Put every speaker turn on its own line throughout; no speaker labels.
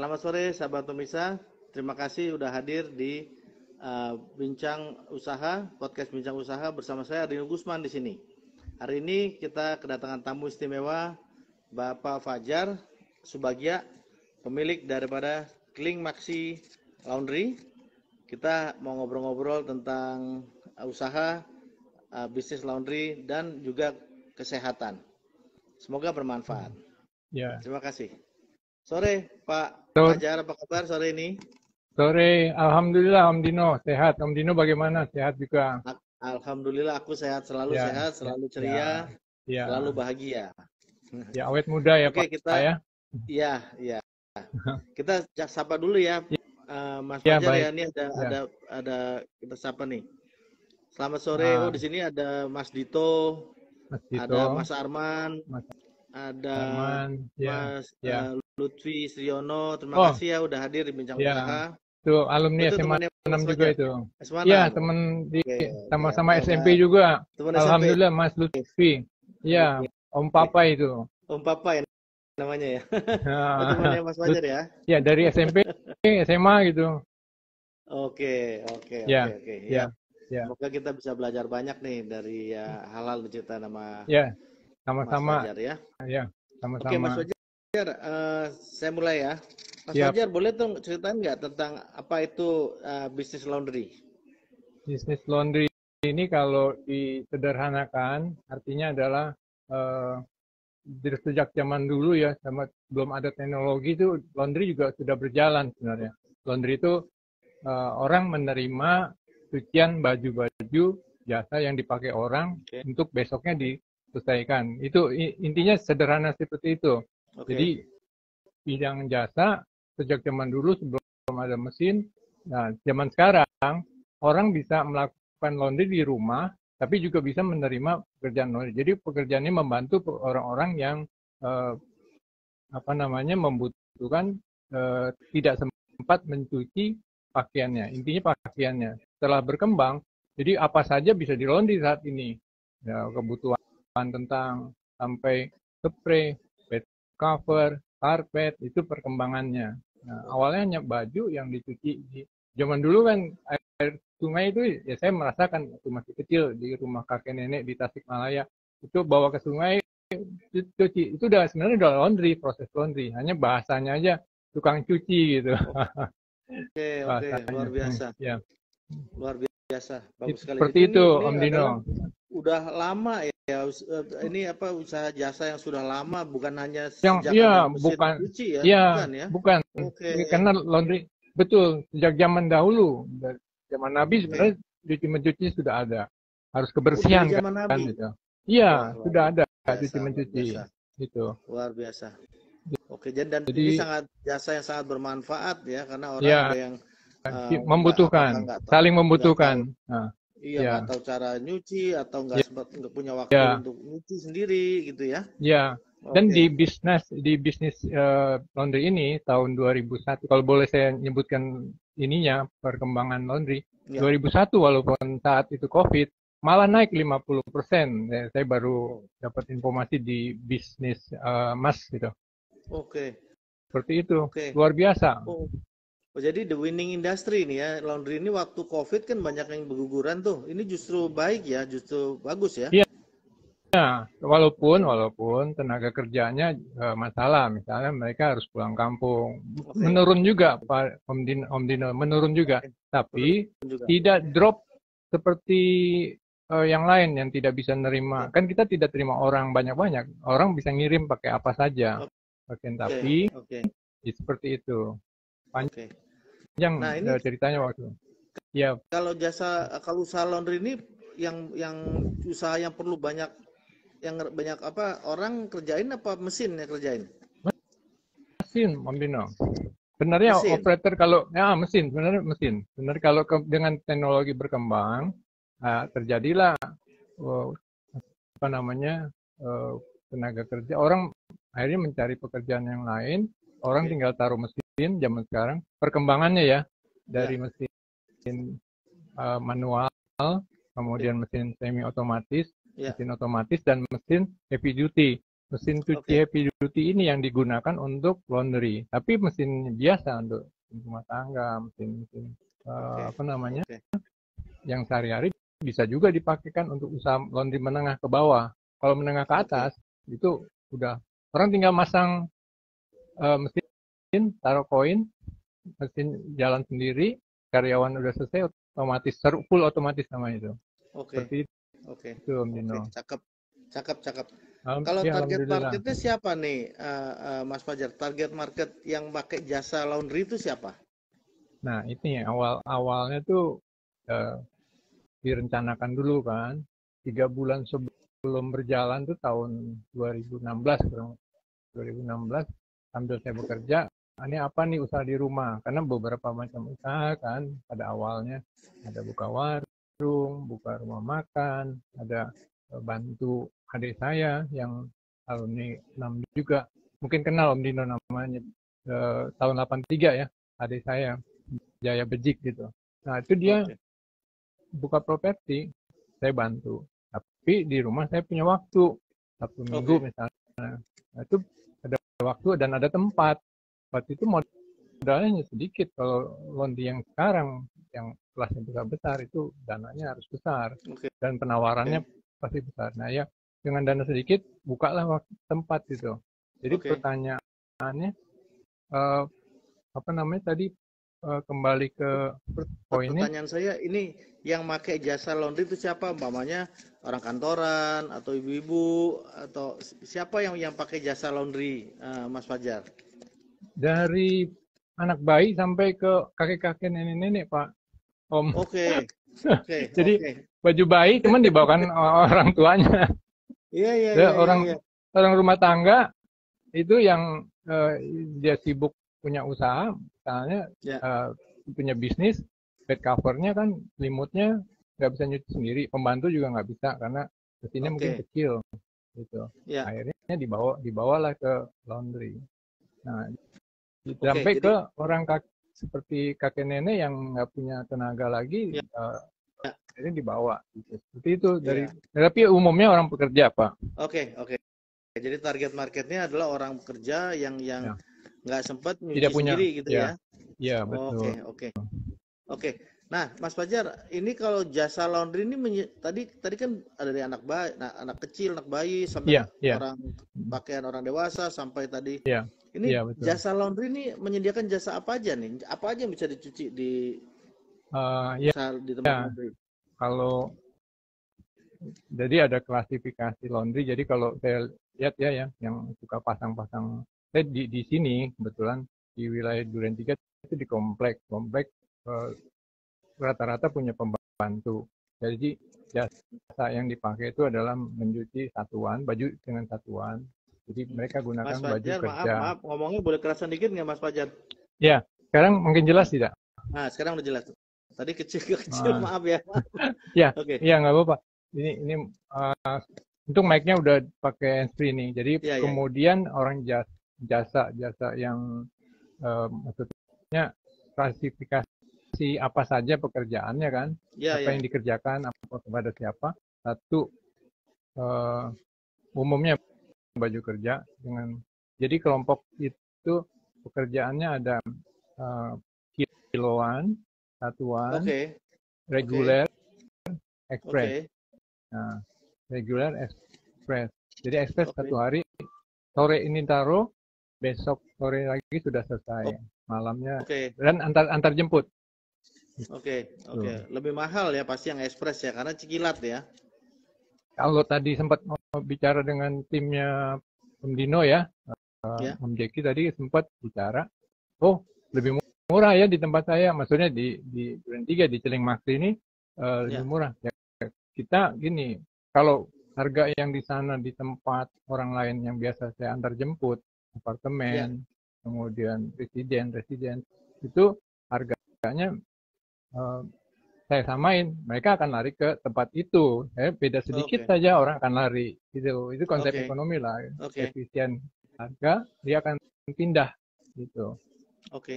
Selamat sore sahabat pemirsa. Terima kasih sudah hadir di Bincang Usaha, podcast Bincang Usaha bersama saya Ardino Gusman di sini. Hari ini kita kedatangan tamu istimewa Bapak Fajar Subagja, pemilik daripada Kling Maxi Laundry. Kita mau ngobrol-ngobrol tentang usaha, bisnis laundry dan juga kesehatan. Semoga bermanfaat.
Ya.
Terima kasih. Sore Pak Fajar, apa kabar sore ini?
Sore, alhamdulillah Om Dino sehat. Om Dino bagaimana? Sehat juga?
Alhamdulillah aku sehat, selalu sehat, selalu ceria, selalu bahagia.
Ya, awet muda ya
Oke,
Pak
kita
ya.
Iya. Kita sapa dulu ya, Mas
Ya,
Fajar
baik.
ya. Ini ada kita sapa nih. Selamat sore. Oh, di sini ada Mas Dito, ada Mas Arman, ada
Arman,
Mas Lutfi Sriono. Terima kasih ya udah hadir di Bincang Usaha.
Itu alumni
Itu
SMA 6 juga itu.
SMA
Iya,
6.
teman di sama-sama SMP juga.
Teman
Alhamdulillah
SMP.
Mas Lutfi. Iya, Om Papa itu.
Om Papa ya namanya ya. Temannya Mas Fajar ya.
Ya, dari SMP SMA gitu.
Oke.
Ya.
Semoga kita bisa belajar banyak nih dari hal-hal cerita nama
sama-sama.
Mas Fajar ya.
Ya, sama-sama.
Oke, Mas Fajar, saya mulai ya. Mas Fajar, boleh dong ceritain nggak tentang apa itu bisnis laundry?
Bisnis laundry ini kalau disederhanakan, artinya adalah sejak zaman dulu ya, belum ada teknologi itu, laundry juga sudah berjalan sebenarnya. Laundry itu orang menerima cucian baju-baju jasa yang dipakai orang untuk besoknya diselesaikan. Itu intinya sederhana seperti itu. Jadi bidang jasa sejak zaman dulu sebelum ada mesin. Nah, zaman sekarang orang bisa melakukan laundry di rumah, tapi juga bisa menerima pekerjaan laundry. Jadi pekerjaannya membantu orang-orang yang membutuhkan tidak sempat mencuci pakaiannya. Intinya pakaiannya. Setelah berkembang, jadi apa saja bisa di laundry saat ini. Ya, kebutuhan tentang sampai spray, bed cover, karpet, itu perkembangannya. Nah, awalnya hanya baju yang dicuci di zaman dulu kan air sungai itu ya saya merasakan waktu masih kecil di rumah kakek nenek di Tasikmalaya itu bawa ke sungai cuci, itu udah sebenarnya udah laundry, proses laundry, hanya bahasanya aja tukang cuci gitu.
Oke, luar biasa.
Ya.
Luar biasa, bagus sekali.
Seperti itu Om Dino.
Udah lama ya, ini apa usaha jasa yang sudah lama, bukan hanya
sejak mesin cuci ya? Bukan. Karena laundry betul sejak zaman dahulu, zaman Nabi sebenarnya cuci-mencuci sudah ada, harus kebersihan kan gitu. Iya, sudah ada cuci-mencuci itu.
Luar biasa. Oke, dan ini sangat jasa yang sangat bermanfaat ya, karena orang ada yang
membutuhkan, saling membutuhkan.
Nggak tahu cara nyuci atau nggak punya waktu untuk nyuci sendiri gitu ya.
Ya. Dan di bisnis laundry ini tahun 2001, kalau boleh saya nyebutkan ininya perkembangan laundry, 2001 walaupun saat itu COVID malah naik 50%. Saya baru dapat informasi di bisnis Mas gitu. Seperti itu. Luar biasa.
Jadi the winning industry ini ya, laundry ini waktu COVID kan banyak yang berguguran tuh. Ini justru baik ya, justru bagus ya.
Iya. Ya, walaupun tenaga kerjanya masalah, misalnya mereka harus pulang kampung. Menurun juga Pak Om Dino, menurun juga. Tapi tidak drop seperti yang lain yang tidak bisa nerima. Kan kita tidak terima orang banyak-banyak. Orang bisa ngirim pakai apa saja. Tapi seperti itu. Panjang ceritanya waktu. Ya.
Kalau usaha laundry ini yang usaha yang perlu banyak apa orang kerjain apa mesin yang kerjain?
Mesin, Om Dino. Sebenarnya operator kalau mesin, sebenarnya mesin. Sebenarnya kalau dengan teknologi berkembang, terjadilah tenaga kerja, orang akhirnya mencari pekerjaan yang lain. Orang tinggal taruh mesin zaman sekarang. Perkembangannya ya dari mesin manual, kemudian mesin semi otomatis, mesin otomatis dan mesin heavy duty. Mesin cuci
Oke.
heavy duty ini yang digunakan untuk laundry, tapi mesin biasa untuk rumah tangga, mesin
Oke.
apa namanya,
Oke.
yang sehari-hari bisa juga dipakaikan untuk usaha laundry menengah ke bawah. Kalau menengah ke
Oke.
atas itu udah orang tinggal masang mesin, taruh koin, mesin jalan sendiri, karyawan udah selesai, otomatis full otomatis sama itu.
Oke.
Seperti
Oke.
itu, Om
Oke.
Dino.
Cakep. Cakep, cakep. Kalau
Ya,
target
alhamdulillah.
marketnya siapa nih, Mas Fajar? Target market yang pakai jasa laundry itu siapa?
Nah, ini awalnya tuh eh, direncanakan dulu kan. 3 bulan sebelum berjalan tuh tahun 2016, 2016 sambil saya bekerja, ini apa nih usaha di rumah? Karena beberapa macam usaha kan pada awalnya ada buka warung, buka rumah makan, ada bantu adik saya yang alumni 6 juga. Mungkin kenal Om Dino namanya, tahun 83 ya, adik saya, Jaya Bejik gitu. Nah itu dia
Oke.
buka properti, saya bantu. Tapi di rumah saya punya waktu, Sabtu Minggu
Oke.
misalnya. Nah itu ada waktu dan ada tempat. Waktu itu modalnya sedikit. Kalau laundry yang sekarang, yang kelasnya besar-besar, itu dananya harus besar.
Oke.
Dan penawarannya pasti besar. Nah ya, dengan dana sedikit, bukalah tempat gitu. Jadi
Oke.
pertanyaannya, apa namanya tadi, kembali ke poinnya.
Pertanyaan saya ini yang pakai jasa laundry itu siapa? Umpamanya orang kantoran atau ibu-ibu atau siapa yang pakai jasa laundry, Mas Fajar?
Dari anak bayi sampai ke kakek-kakek nenek-nenek, Pak, Om.
Oke. Oke.
Jadi
Oke.
baju bayi cuman dibawakan orang tuanya.
Iya, iya,
Ya,
iya, iya, iya.
orang rumah tangga itu yang dia sibuk punya usaha, misalnya
Ya.
punya bisnis, bed covernya kan selimutnya nggak bisa nyuci sendiri, pembantu juga nggak bisa karena mesinnya mungkin
Oke.
kecil gitu.
Ya.
Akhirnya dibawalah ke laundry. Nah,
Oke.
sampai
Jadi
ke orang seperti kakek nenek yang nggak punya tenaga lagi,
ya,
ini dibawa gitu. Seperti itu
ya.
tapi umumnya orang pekerja, Pak.
Oke, oke. Jadi target marketnya adalah orang bekerja yang
Ya.
nggak sempat
Tidak
nyuci
punya,
sendiri gitu ya.
ya
Oke,
betul.
oke. Oke. Nah, Mas Fajar, ini kalau jasa laundry ini tadi kan ada dari anak bayi, anak kecil, anak bayi sampai
Iya.
orang pakaian orang dewasa sampai tadi.
Iya,
Ini
betul.
jasa laundry ini menyediakan jasa apa aja nih? Apa aja yang bisa dicuci di usaha di tempat laundry?
Kalau jadi ada klasifikasi laundry. Jadi kalau saya lihat ya, yang suka pasang-pasang, saya di sini kebetulan di wilayah Duren 3 itu di komplek rata-rata punya pembantu. Jadi jasa yang dipakai itu adalah mencuci satuan, baju dengan satuan. Jadi mereka gunakan
Mas
baju
Fajar,
kerja.
maaf, ngomongnya boleh kerasan dikit nggak Mas Fajar?
Ya, sekarang mungkin jelas tidak?
Nah, sekarang udah jelas. Tadi kecil, maaf ya.
Ya,
Oke.
iya nggak apa-apa. Ini untuk mic-nya udah pakai handsfree nih. Jadi
Ya.
kemudian orang jasa yang maksudnya klasifikasi apa saja pekerjaannya kan? Apa yang dikerjakan, apa kepada siapa? Satu, umumnya baju kerja dengan. Jadi kelompok itu pekerjaannya ada kiloan, satuan, reguler, ekspres. Nah, reguler, ekspres. Jadi ekspres satu hari, sore ini taruh, besok sore lagi sudah selesai. Malamnya dan antar jemput.
Oke. Lebih mahal ya pasti yang ekspres ya karena cikilat ya.
Kalau tadi sempat bicara dengan timnya Om Dino ya, Om Jeki tadi sempat bicara, oh lebih murah ya di tempat saya, maksudnya di Duren 3 di Celeng Maksi ini lebih murah. Ya, kita gini, kalau harga yang di sana di tempat orang lain yang biasa saya antar jemput, apartemen, kemudian residen itu harganya saya samain, mereka akan lari ke tempat itu. Beda sedikit saja orang akan lari. Itu konsep ekonomi lah. Efisien harga, dia akan pindah gitu.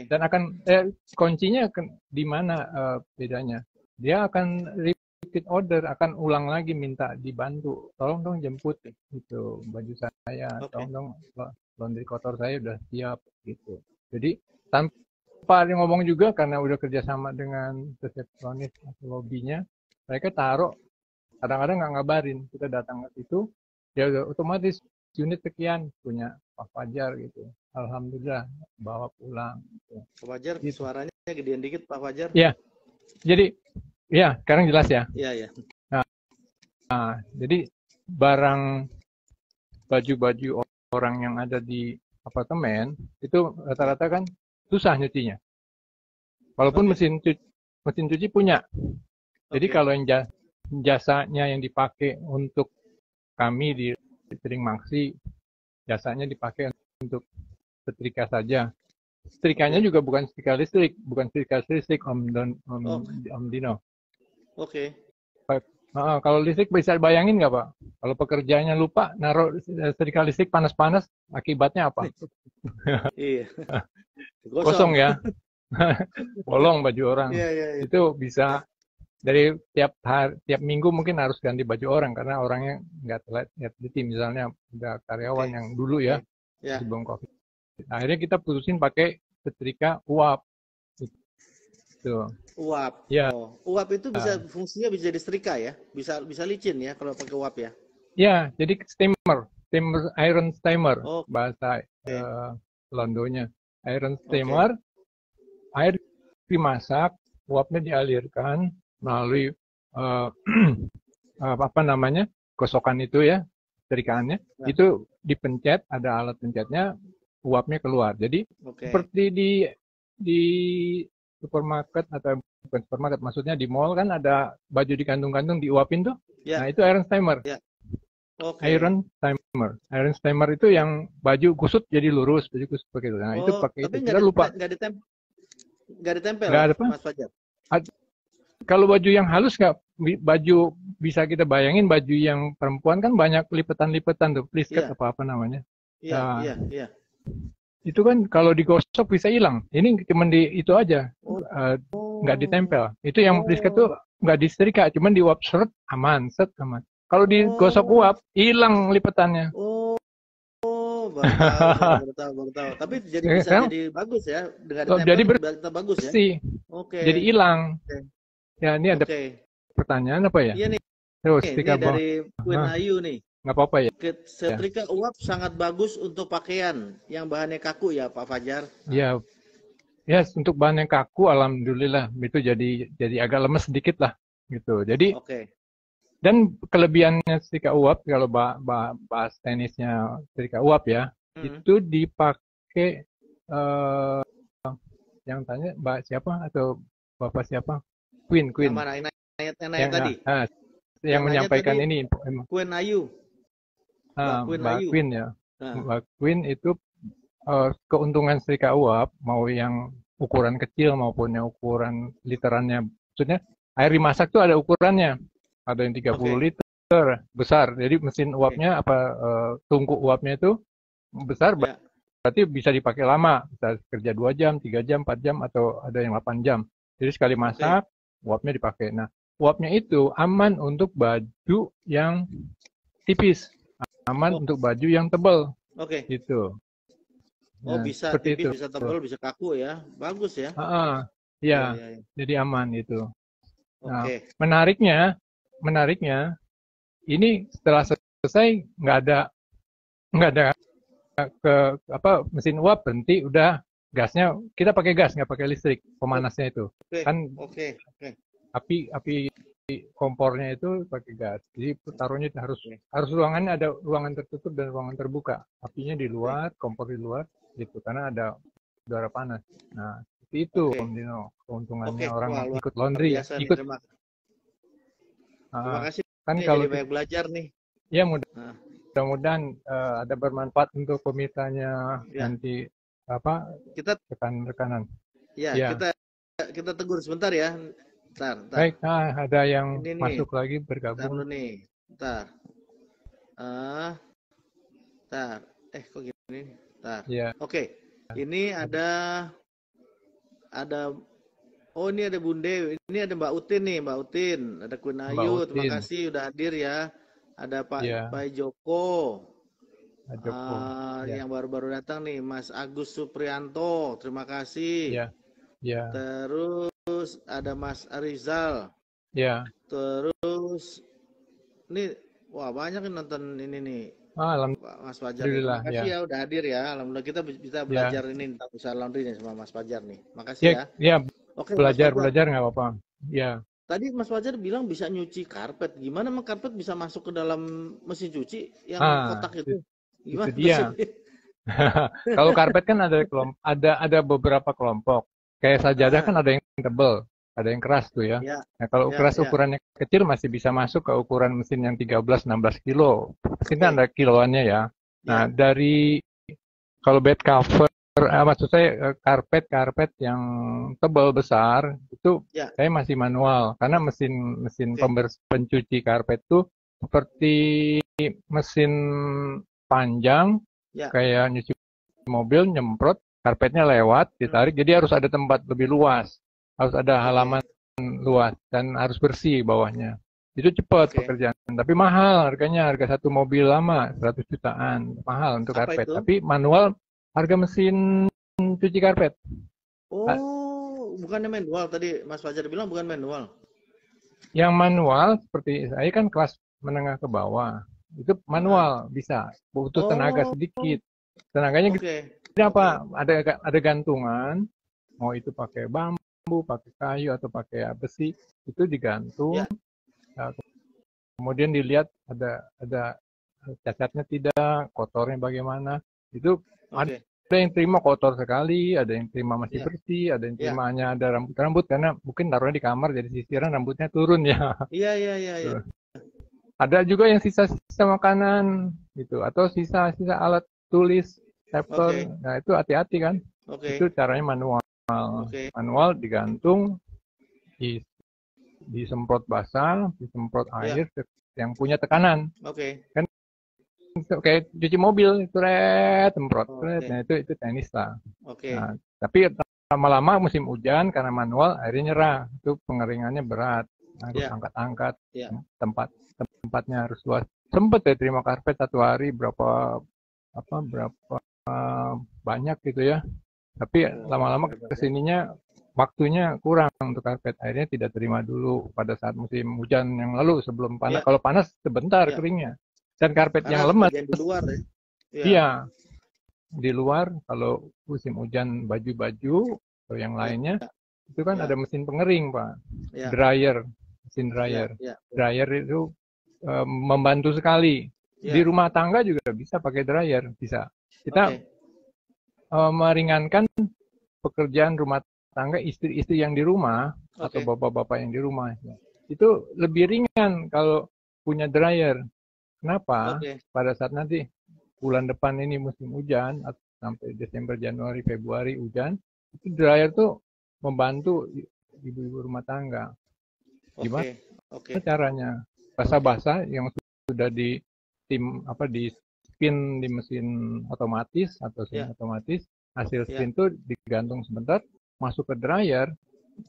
Dan akan kuncinya di mana bedanya? Dia akan repeat order akan ulang lagi minta dibantu, tolong dong jemput gitu baju saya, tolong dong laundry kotor saya udah siap gitu. Jadi tanpa ada ngomong juga karena udah kerjasama dengan resepsionis atau lobbynya, mereka taruh, kadang-kadang nggak ngabarin, kita datang ke situ ya udah otomatis unit sekian punya Pak Fajar gitu. Alhamdulillah bawa pulang gitu.
Pak Fajar gitu. Suaranya gedean dikit Pak Fajar.
Iya. Jadi ya, sekarang jelas ya.
Iya, iya.
Nah, jadi barang baju-baju orang yang ada di apartemen itu rata-rata kan susah nyucinya. Walaupun mesin cuci punya. Jadi kalau yang jasanya yang dipakai untuk kami di Sering Maksi, jasanya dipakai untuk setrika saja. Setrikanya juga bukan setrika listrik, Om Dino.
Oke.
Kalau listrik bisa bayangin nggak Pak? Kalau pekerjaannya lupa naruh setrika listrik panas-panas, akibatnya apa?
Iya.
Kosong ya. Bolong baju orang.
Iya.
Itu bisa dari tiap minggu mungkin harus ganti baju orang karena orangnya nggak teliti. Misalnya ada karyawan yang dulu ya sebelum COVID. Akhirnya kita putusin pakai setrika uap. Gitu.
Uap.
Ya.
Uap itu bisa fungsinya bisa disetrika ya, bisa licin ya kalau pakai uap ya.
Ya, jadi iron steamer bahasa Londonya. Iron steamer, air dimasak, uapnya dialirkan melalui gosokan itu ya, setrikaannya. Itu dipencet, ada alat pencetnya, uapnya keluar. Jadi seperti di supermarket atau bukan supermarket, maksudnya di mall kan ada baju digantung-gantung diuapin tuh. Nah itu iron steamer. Iron steamer itu yang baju kusut jadi lurus, baju kusut begitu. Nah itu pakai itu. Kita lupa.
Nggak ditempel.
Nggak ada apa?
Mas Fajar.
Kalau baju yang halus nggak, baju bisa kita bayangin baju yang perempuan kan banyak lipetan-lipetan tuh, plisket apa namanya.
Iya.
Itu kan kalau digosok bisa hilang. Ini cuma di itu aja, nggak ditempel. Itu yang plisket tuh nggak disetrika, cuma diuap seret aman. Kalau digosok uap hilang lipetannya.
Baru tahu. Tapi jadi bisa jadi bagus ya dengan ditempel.
Jadi
bagus ya.
Jadi hilang. Ya ini ada pertanyaan apa ya?
Iya nih. Ini dari Queen Ayu nih.
Nggak apa-apa ya.
Setrika uap sangat bagus untuk pakaian yang bahannya kaku ya Pak Fajar.
Iya. Ya, untuk bahan yang kaku alhamdulillah itu jadi agak lemes sedikit lah gitu. Jadi dan kelebihannya setrika uap kalau bahas tenisnya setrika uap ya, itu dipakai yang tanya Mbak siapa atau Bapak siapa? Queen.
Yang mana? Yang tadi.
Yang menyampaikan tadi, ini
Queen Ayu.
Mbak Queen ya. Mbak Queen itu keuntungan setrika uap mau yang ukuran kecil maupun yang ukuran literannya, maksudnya air dimasak tuh ada ukurannya, ada yang 30 liter besar, jadi mesin uapnya tungku uapnya itu besar, berarti bisa dipakai lama, bisa kerja 2 jam, 3 jam, 4 jam atau ada yang 8 jam, jadi sekali masak uapnya dipakai. Nah uapnya itu aman untuk baju yang tipis, aman untuk baju yang tebal. Gitu.
Nah, bisa tipis, bisa tebal, bisa kaku ya. Bagus ya.
Ya. Jadi aman itu. Nah, menariknya ini setelah selesai nggak ada mesin uap berhenti, udah gasnya kita pakai gas, nggak pakai listrik pemanasnya itu. Kan api kompornya itu pakai gas. Jadi taruhnya harus ruangannya ada ruangan tertutup dan ruangan terbuka. Apinya di luar, kompor di luar gitu karena ada udara panas. Nah, itu Om Dino keuntungannya orang ikut laundry ya. Terima
kasih.
Kan
kalau jadi banyak belajar nih.
Ya mudah-mudahan ada bermanfaat untuk pemirsanya nanti
kita
rekan-rekanan.
Ya. Kita tegur sebentar ya. Bentar.
Baik, ada yang masuk lagi bergabung.
Bentar dulu nih. Bentar. Kok gini? Bentar.
Ya.
Ini ada Oh, ini ada Bunde, ini ada Mbak Utin nih, Mbak Utin, ada Queen
Mbak
Ayu, terima
Utin,
kasih udah hadir ya. Ada
ya,
Pak Joko,
Pak Joko, ya,
yang baru-baru datang nih, Mas Agus Suprianto, terima kasih.
ya, ya,
Terus ada Mas Rizal,
ya.
terus ini, wah banyak yang nonton ini nih, Mas Fajar nih. Terima
Alhamdulillah,
kasih
ya,
ya udah hadir ya. Alhamdulillah kita bisa
ya,
belajar ini tentang usaha laundry nih sama Mas Fajar nih. Makasih
ya,
ya.
ya,
Oke, Mas
belajar,
Fajar.
belajar nggak apa-apa. Ya,
Tadi Mas Fajar bilang bisa nyuci karpet. Gimana emang karpet bisa masuk ke dalam mesin cuci yang
ah,
kotak itu?
itu
Gimana tuh sih?
dia. Kalau karpet kan ada beberapa kelompok. Kayak sajadah
Ah,
kan ada yang tebel, ada yang keras tuh ya.
ya,
Nah, kalau
ya,
keras
ya.
ukurannya kecil masih bisa masuk ke ukuran mesin yang 13-16 kilo. Mesin kan
Oke,
ada kiloannya ya. Nah,
ya,
dari kalau bed cover, maksud saya karpet yang tebal besar itu
ya.
saya masih manual karena mesin mesin
Oke,
pencuci karpet tuh seperti mesin panjang
ya.
kayak nyuci mobil nyemprot karpetnya lewat
Hmm,
ditarik jadi harus ada tempat lebih luas harus ada
oke,
halaman luas dan harus bersih bawahnya itu cepat
oke.
pekerjaan tapi mahal harganya harga satu mobil lama 100 jutaan mahal untuk
Apa
karpet
itu?
tapi manual harga mesin cuci karpet. Ah,
Oh, bukannya manual tadi Mas Fajar bilang bukan manual.
yang manual seperti saya kan kelas menengah ke bawah itu
Ah,
manual bisa butuh tenaga
oh,
sedikit tenaganya
oke,
gede
oke.
apa ada gantungan mau itu pakai bambu, pakai kayu atau pakai besi, itu digantung.
Ya,
Nah, kemudian dilihat ada cacatnya tidak, kotornya bagaimana. Itu
oke.
ada yang terima kotor sekali, ada yang terima masih
Ya,
bersih, ada yang
ya.
terima hanya ada rambut-rambut karena mungkin taruhnya di kamar jadi sisiran rambutnya turun ya.
Iya, iya, iya, iya.
Ada juga yang sisa-sisa makanan gitu atau sisa-sisa alat tulis, stapler.
Oke,
Nah, itu hati-hati kan. Itu
oke,
caranya manual.
oke.
Manual digantung, di- disemprot basah, disemprot
Ya,
air yang punya tekanan.
oke,
Kan kayak cuci mobil, itu semprot,
oke,
nah itu teknis lah.
oke.
Nah, tapi lama-lama musim hujan karena manual airnya nyerah, itu pengeringannya berat, harus
Ya,
angkat-angkat,
ya.
tempatnya harus luas. Sempet ya terima karpet satu hari berapa banyak gitu ya. Tapi
Oh,
lama-lama
hebat ya.
kesininya waktunya kurang untuk karpet. Akhirnya tidak terima dulu pada saat musim hujan yang lalu sebelum panas.
Ya,
Kalau panas sebentar
ya.
keringnya. Dan karpet
Karena
yang lemes,
sebagian di luar ya. Ya,
iya di luar kalau musim hujan baju-baju atau yang
ya,
lainnya itu kan ada
ya,
mesin pengering Pak,
ya,
mesin
ya,
dryer.
ya,
Dryer itu membantu sekali. Di
ya.
rumah tangga juga bisa pakai dryer, bisa. Kita
Oke,
meringankan pekerjaan rumah tangga istri-istri yang di rumah atau
oke,
bapak-bapak yang di rumah ya. Itu lebih ringan kalau punya dryer. Kenapa?
oke,
Pada saat nanti bulan depan ini musim hujan atau sampai Desember, Januari, Februari hujan, itu dryer tuh membantu ibu-ibu rumah tangga.
oke,
Gimana
oke,
caranya?
oke.
Basah-basah yang sudah di spin di mesin otomatis atau
Ya,
semi otomatis, hasil
ya.
spin tuh digantung sebentar, masuk ke dryer,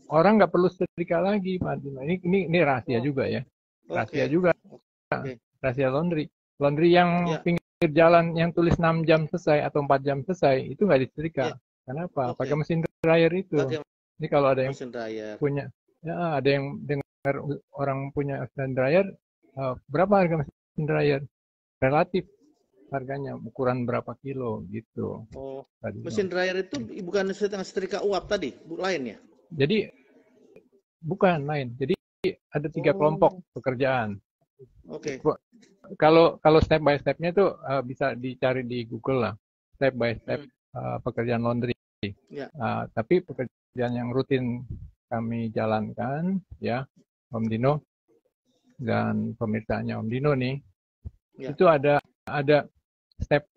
orang nggak perlu setrika lagi, Pak. Ini rahasia
Oh,
juga ya, rahasia
oke,
juga,
oke.
rahasia laundry. Laundry yang
Ya,
pinggir jalan yang tulis 6 jam selesai atau 4 jam selesai, itu nggak disetrika.
ya,
Kenapa? Pakai
oke.
mesin dryer itu.
Pakai
Ini kalau ada yang
mesin dryer.
punya, ya ada yang dengar orang punya mesin dryer, berapa harga mesin dryer? Relatif harganya, ukuran berapa kilo gitu.
Oh,
Tadi.
mesin dryer itu bukan setrika uap tadi, lain ya?
Jadi bukan lain. Jadi ada 3 kelompok
Oh,
pekerjaan.
oke.
Kalau kalau step by stepnya itu bisa dicari di Google lah. Step by step
Hmm,
pekerjaan laundry.
ya,
Tapi pekerjaan yang rutin kami jalankan ya Om Dino dan pemirsaannya Om Dino nih
ya,
itu ada step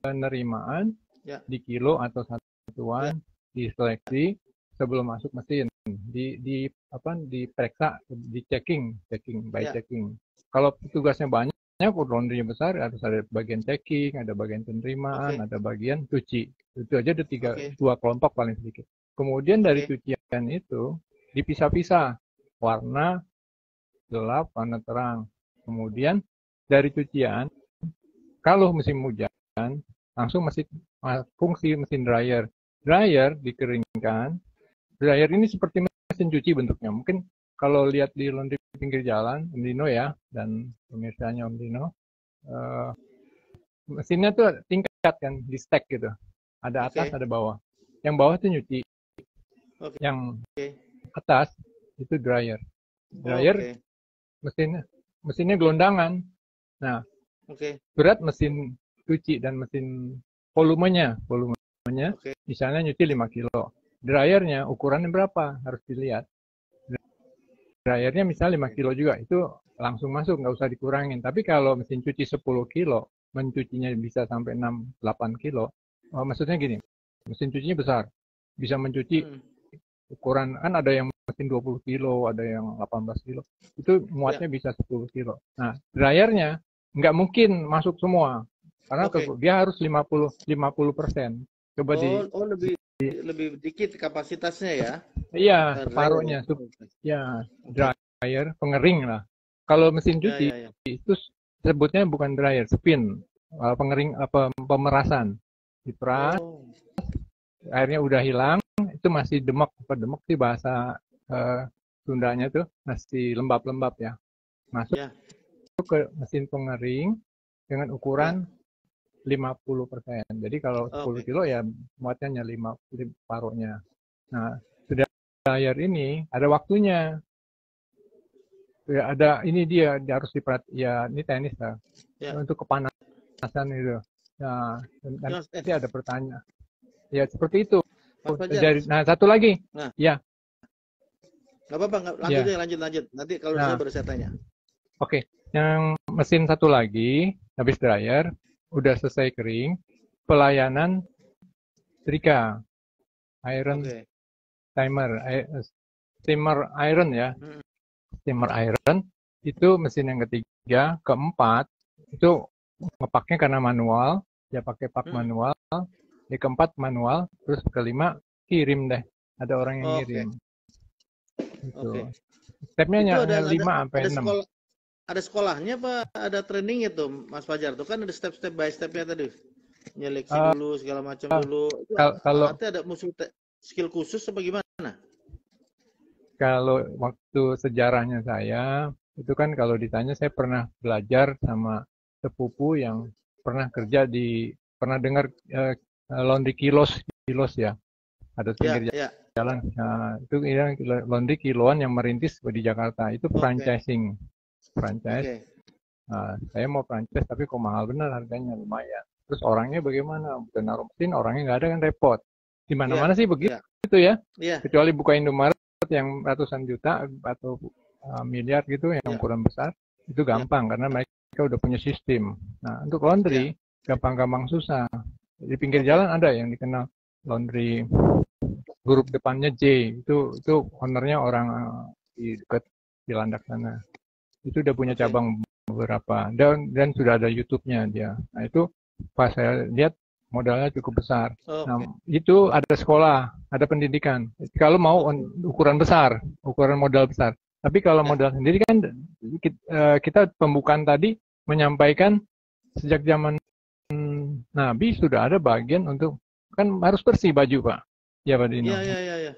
penerimaan
ya,
di kilo atau
ya.
satuan diseleksi sebelum masuk mesin diperiksa di checking by
Ya,
checking kalau petugasnya banyak laundry besar harus ada bagian checking ada bagian penerimaan
oke,
ada bagian cuci itu aja ada
oke,
dua kelompok paling sedikit Kemudian dari
Oke.
cucian itu dipisah-pisah, warna gelap, warna terang. Kemudian dari cucian, kalau musim hujan, langsung fungsi mesin dryer. Dryer dikeringkan. Dryer ini seperti mesin cuci bentuknya. Mungkin kalau lihat di laundry pinggir jalan, Om Dino ya, dan pemirsanya Om Dino, mesinnya tuh tingkat kan, di stack gitu. Ada atas,
Oke.
ada bawah. Yang bawah tuh nyuci,
Oke.
yang
Oke.
atas itu dryer. Dryer
Oke.
mesinnya gelondangan. Nah,
Oke.
berat mesin cuci dan mesin volumenya
Oke.
misalnya nyuci 5 kilo. Dryernya ukurannya berapa? Harus dilihat. Dryernya misalnya 5 kilo juga, itu langsung masuk, nggak usah dikurangin. Tapi kalau mesin cuci 10 kilo, mencucinya bisa sampai 6-8 kilo, maksudnya gini, mesin cucinya besar, bisa mencuci
Hmm.
ukuran, kan ada yang mesin 20 kilo, ada yang 18 kilo, itu
Ya.
muatnya bisa 10 kilo. Nah, dryernya nggak mungkin masuk semua, karena
Oke.
dia harus 50%. Coba
Oh, lebih lebih dikit kapasitasnya ya.
iya,
Dryer ya.
separuhnya,
Oke.
ya,
Oke.
dryer, pengering lah. Kalau mesin
Ya,
cuci,
ya, ya.
itu sebutnya bukan dryer, spin, pengering, pemerasan. Diperas,
Oh.
airnya udah hilang, itu masih demek, demek sih bahasa Sundanya tuh, masih lembab-lembab ya. Masuk
Ya.
ke mesin pengering dengan
Ya.
ukuran 50%. Jadi kalau 10
Oke.
kilo ya muatnya hanya 5 paruhnya. Nah, sudah dryer ini ada waktunya. Ya, ada ini dia harus diperhati ya, ini teknis lah.
Ya.
Untuk kepanasan itu. Nah,
Ya, Mas.
nanti ada pertanyaan. Ya, seperti itu.
Mas Fajar.
Nah, satu lagi.
Nah,
Ya,
nggak apa-apa, lanjut
ya.
ya, lanjut. Nanti kalau saya
Nah,
baru saya tanya.
oke. Yang mesin satu lagi, habis dryer, udah selesai kering, pelayanan setrika, iron
Oke.
steamer iron ya,
Hmm.
steamer iron, itu mesin yang ketiga. Keempat, itu ngepaknya karena manual, dia pakai pak
Hmm.
manual, di keempat manual, terus kelima kirim deh, ada orang yang
Oke.
ngirim. Gitu.
Oke.
Stepnya
Itu
hanya 5 sampai
ada
6.
sekolah, ada sekolahnya Pak, ada training itu Mas Fajar tuh kan ada step by stepnya tadi. Nyeleksi
Uh,
dulu segala macam dulu. Itu
kalau
artinya ada musuh skill khusus apa gimana?
kalau waktu sejarahnya saya, itu kan kalau ditanya saya pernah belajar sama sepupu yang pernah dengar laundry kilos ya, ada
Ya,
pinggir
ya.
jalan. Nah, itu laundry kiloan yang merintis di Jakarta, itu
Oke.
franchising, franchise.
Oke.
Nah, saya mau franchise tapi kok mahal benar harganya, lumayan. Terus orangnya bagaimana? Udah naruh mesin, orangnya nggak ada kan repot. Di
Ya,
mana-mana sih begitu
ya.
ya.
Ya,
Kecuali buka Indomaret yang ratusan juta atau miliar gitu yang
ya.
ukuran besar, itu
Ya.
gampang karena mereka udah punya sistem. Nah, untuk
Ya.
laundry gampang-gampang susah. Di pinggir
Oke.
jalan ada yang dikenal laundry huruf depannya J, itu ownernya orang di dekat di Landak sana. Itu udah punya
Oke.
cabang beberapa dan sudah ada YouTube-nya dia. Nah, itu pas saya lihat modalnya cukup besar. Nah,
Oke.
itu ada sekolah, ada pendidikan. Kalau mau ukuran besar, ukuran modal besar. Tapi kalau
Ya.
modal sendiri kan kita pembukaan tadi menyampaikan sejak zaman Nabi sudah ada bagian untuk, kan harus bersih baju Pak. Ya Pak Dino.
Ya, ya, ya, ya.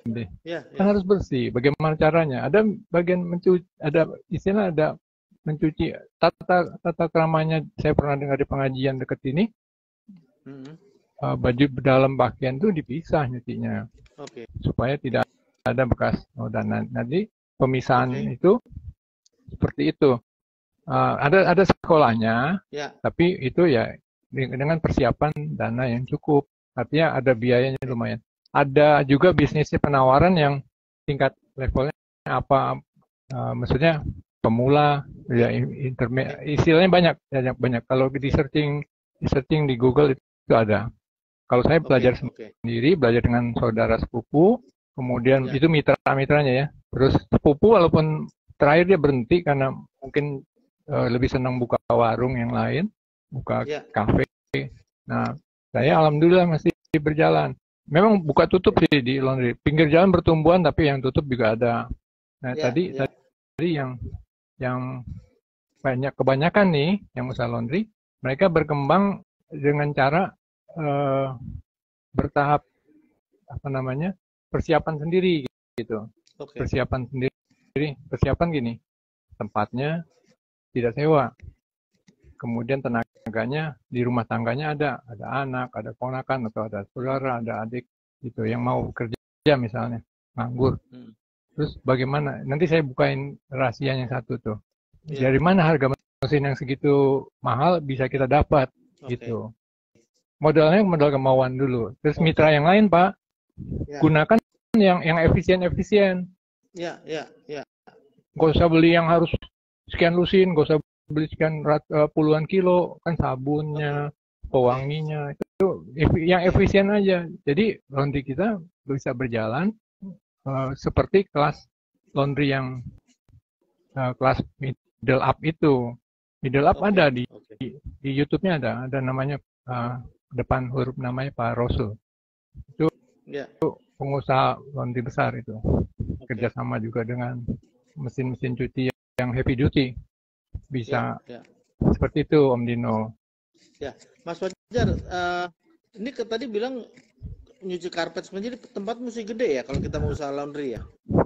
Ya,
Kan
ya.
harus bersih. Bagaimana caranya? Ada bagian mencuci, ada istilah ada mencuci, tata keramanya. Saya pernah dengar di pengajian dekat ini,
Hmm.
baju dalam pakaian itu dipisah nyucinya
Oke.
supaya tidak ada bekas noda. Nanti pemisahan
Oke.
itu seperti itu. Ada sekolahnya,
Ya.
tapi itu ya dengan persiapan dana yang cukup. Artinya ada biayanya lumayan. Ada juga bisnisnya penawaran yang tingkat levelnya apa, maksudnya pemula, ya istilahnya banyak. Kalau di searching di Google itu ada. Kalau saya belajar
Oke.
sendiri, belajar dengan saudara sepupu, kemudian
Ya.
itu mitra-mitranya ya. Terus sepupu walaupun terakhir dia berhenti karena mungkin lebih senang buka warung yang lain, buka
Ya.
kafe. Nah, saya alhamdulillah masih berjalan. memang buka tutup sih di laundry. Pinggir jalan bertumbuhan tapi yang tutup juga ada. Nah,
Ya,
tadi
ya.
yang kebanyakan nih yang usaha laundry, mereka berkembang dengan cara bertahap, apa namanya, persiapan sendiri gitu.
Oke.
Persiapan sendiri, persiapan gini, tempatnya tidak sewa. Kemudian tenaganya di rumah tangganya ada anak, ada ponakan atau ada saudara, ada adik gitu yang mau kerja misalnya, nganggur. Terus bagaimana? Nanti saya bukain rahasianya satu tuh.
Iya.
Dari mana harga mesin yang segitu mahal bisa kita dapat
Oke.
gitu. Modalnya modal kemauan dulu. Terus
Oke.
mitra yang lain, Pak,
Ya.
gunakan yang efisien.
Ya.
Gak usah beli yang harus sekian lusin, gak usah beli sekian puluhan kilo, kan sabunnya, pewanginya, itu yang efisien aja. Jadi laundry kita bisa berjalan seperti kelas laundry yang kelas middle up itu. Middle up ada di YouTube-nya ada namanya depan huruf namanya Pak Rosul. Itu pengusaha laundry besar itu. Kerjasama juga dengan mesin-mesin cuci yang heavy duty. Bisa seperti itu, Om Dino.
Ya, Mas Fajar, ini tadi bilang nyuci karpet sebenarnya tempat mesti gede ya kalau kita mau usaha laundry ya.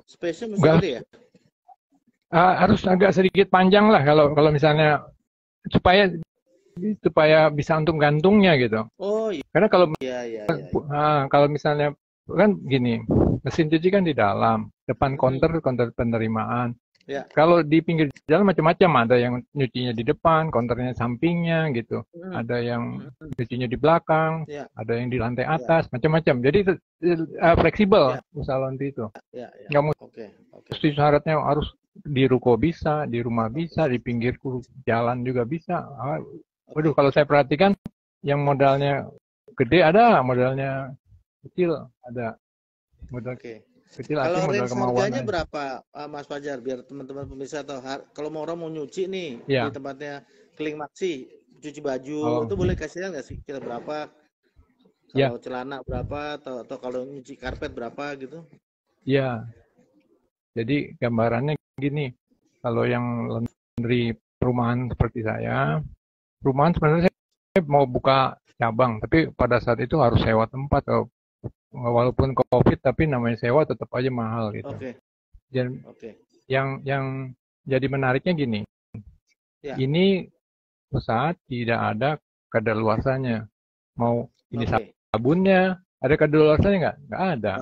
Space-nya mesti gede ya.
Harus agak sedikit panjang lah kalau misalnya supaya bisa untuk gantungnya gitu.
Oh iya.
Karena kalau
kalau
misalnya kan gini, mesin cuci kan di dalam, depan counter penerimaan.
Ya.
Kalau di pinggir jalan macam-macam, ada yang nyucinya di depan, counternya sampingnya gitu. Ada yang nyucinya di belakang, ada yang di lantai atas, macam-macam. Jadi fleksibel usaha laundry itu. Nggak mesti syaratnya harus di ruko bisa, di rumah bisa, di pinggir jalan juga bisa. Waduh, kalau saya perhatikan yang modalnya gede ada, modalnya kecil ada. Modal kecil
kalau
modal kemauan
harganya berapa, Mas Fajar, biar teman-teman pemirsa tahu. Kalau mau orang mau nyuci nih di tempatnya Kling Maxi, cuci baju itu boleh kasih nggak sih kira berapa? Kalau celana berapa atau kalau nyuci karpet berapa gitu?
Iya. Jadi gambarannya gini, kalau yang laundry perumahan seperti saya, perumahan sebenarnya saya mau buka cabang, tapi pada saat itu harus sewa tempat. Walaupun COVID, tapi namanya sewa tetap aja mahal gitu. Dan yang jadi menariknya gini, ini usaha tidak ada kadaluarsanya. Mau ini sabunnya, ada kadaluarsanya nggak ada.